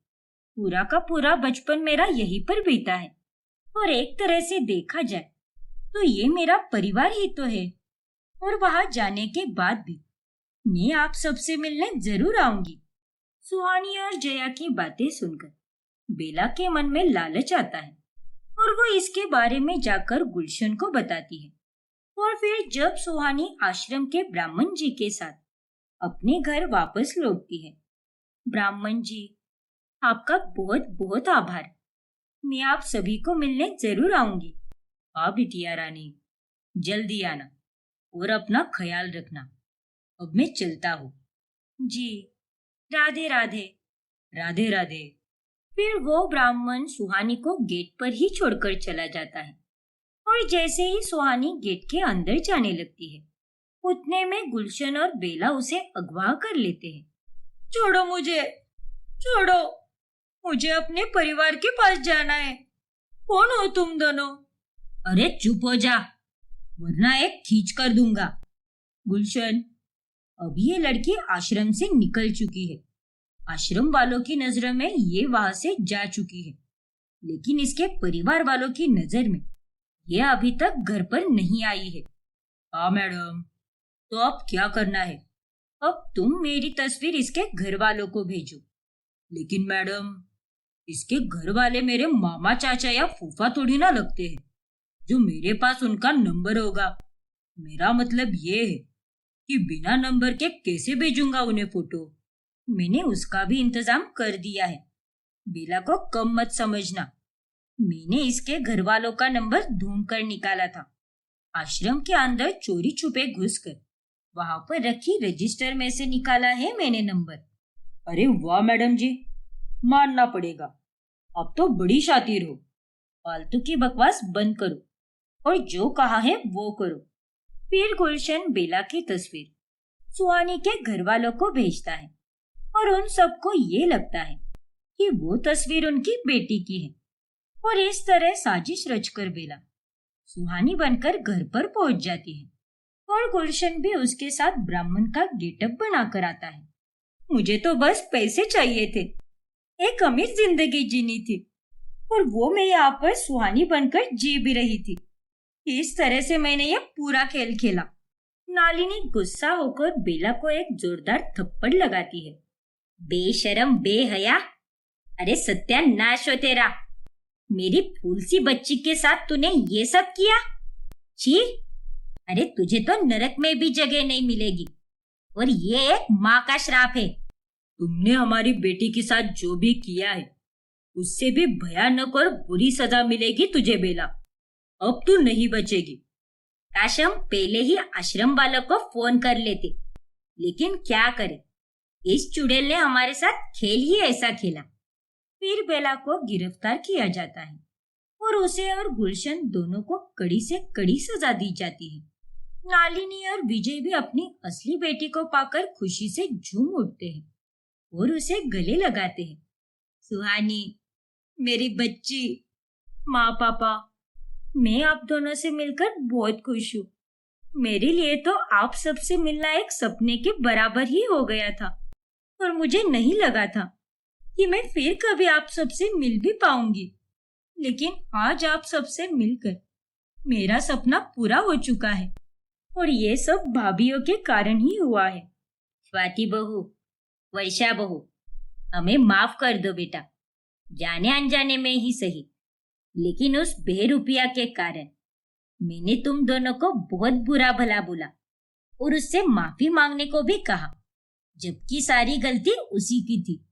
पूरा का पूरा बचपन मेरा यहीं पर बीता है और एक तरह से देखा जाए तो ये मेरा परिवार ही तो है। और वहां जाने के बाद भी मैं आप सबसे मिलने जरूर आऊंगी। सुहानी और जया की बातें सुनकर बेला के मन में लालच आता है और वो इसके बारे में जाकर गुलशन को बताती है। और फिर जब सुहानी आश्रम के ब्राह्मण जी के साथ अपने घर वापस लौटती है, ब्राह्मण जी, आपका बहुत बहुत आभार। मैं आप सभी को मिलने जरूर आऊंगी। हाँ बिटिया रानी, जल्दी आना और अपना ख्याल रखना। अब मैं चलता हूँ। जी, राधे राधे। राधे राधे। फिर वो ब्राह्मण सुहानी को गेट पर ही छोड़कर चला जाता है और जैसे ही सुहानी गेट के अंदर जाने लगती है, उतने में गुलशन और बेला उसे अगवा कर लेते हैं। छोड़ो मुझे, छोड़ो, मुझे अपने परिवार के पास जाना है। कौन हो तुम दोनों? अरे चुप हो जा, वरना एक खींच कर दूंगा। गुलशन, अब ये लड़की आश्रम से निकल चुकी है। आश्रम वालों की नजरों में ये वहां से जा चुकी है, लेकिन इसके परिवार वालों की नजर में ये अभी तक घर पर नहीं आई है। हाँ मैडम, तो अब क्या करना है? अब तुम मेरी तस्वीर इसके घर वालों को भेजो। लेकिन मैडम, इसके घर वाले मेरे मामा चाचा या फूफा थोड़ी ना लगते हैं जो मेरे पास उनका नंबर होगा। मेरा मतलब ये है कि बिना नंबर के कैसे भेजूंगा उन्हें फोटो। मैंने उसका भी इंतजाम कर दिया है। बेला को कम मत समझना। मैंने इसके घर वालों का नंबर ढूंढ कर निकाला था। आश्रम के अंदर चोरी छुपे घुसकर वहां पर रखी रजिस्टर में से निकाला है मैंने नंबर। अरे वाह मैडम जी, मानना पड़ेगा, अब तो बड़ी शातिर हो। फालतू की बकवास बंद करो और जो कहा है वो करो। फिर गुलशन बेला की तस्वीर सुहानी के घर वालों को भेजता है और उन सबको ये लगता है कि वो तस्वीर उनकी बेटी की है। और इस तरह साजिश रचकर बेला सुहानी बनकर घर पर पहुंच जाती है और गुलशन भी उसके साथ ब्राह्मण का गेटअप बनाकर आता है। मुझे तो बस पैसे चाहिए थे, एक अमीर जिंदगी जीनी थी और वो मैं यहाँ पर सुहानी बनकर जी भी रही थी। इस तरह से मैंने ये पूरा खेल खेला। नालिनी गुस्सा होकर बेला को एक जोरदार थप्पड़ लगाती है। बेशरम, बेहया, अरे सत्यानाश हो तेरा। मेरी फूल सी बच्ची के साथ तूने ये सब किया? छी, अरे तुझे तो नरक में भी जगह नहीं मिलेगी और ये एक माँ का श्राप है। तुमने हमारी बेटी के साथ जो भी किया है उससे भी भयानक और बुरी सजा मिलेगी तुझे बेला। अब तू नहीं बचेगी। काश हम पहले ही आश्रम वालों को फोन कर लेते लेकिन क्या करें, इस चुड़ैल ने हमारे साथ खेल ही ऐसा खेला। फिर बेला को गिरफ्तार किया जाता है और उसे और गुलशन दोनों को कड़ी से कड़ी सजा दी जाती है। नालिनी और विजय भी अपनी असली बेटी को पाकर खुशी से झूम उठते हैं और उसे गले लगाते हैं। सुहानी, मेरी बच्ची। माँ पापा, मैं आप दोनों से मिलकर बहुत खुश हूँ। मेरे लिए तो आप सबसे मिलना एक सपने के बराबर ही हो गया था और मुझे नहीं लगा था कि मैं फिर कभी आप सबसे मिल भी पाऊंगी। लेकिन आज आप सबसे मिलकर मेरा सपना पूरा हो चुका है और ये सब भाभीयों के कारण ही हुआ है। स्वाति बहू, वर्षा बहू, हमें माफ कर दो बेटा, जाने अनजाने में ही सही, लेकिन उस बेरुपया के कारण मैंने तुम दोनों को बहुत बुरा भला बोला और उससे माफी मांगने को भी कहा, जबकि सारी गलती उसी की थी।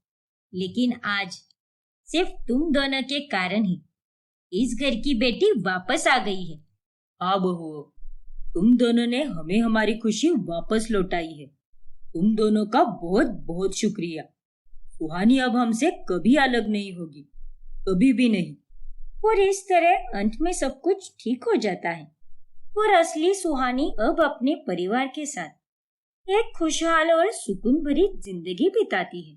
लेकिन आज सिर्फ तुम दोनों के कारण ही इस घर की बेटी वापस आ गई है। हाँ बहू, तुम दोनों ने हमें हमारी खुशी वापस लौटाई है। तुम दोनों का बहुत बहुत शुक्रिया। सुहानी अब हमसे कभी अलग नहीं होगी, कभी भी नहीं। और इस तरह अंत में सब कुछ ठीक हो जाता है और असली सुहानी अब अपने परिवार के साथ एक खुशहाल और सुकून भरी जिंदगी बिताती है।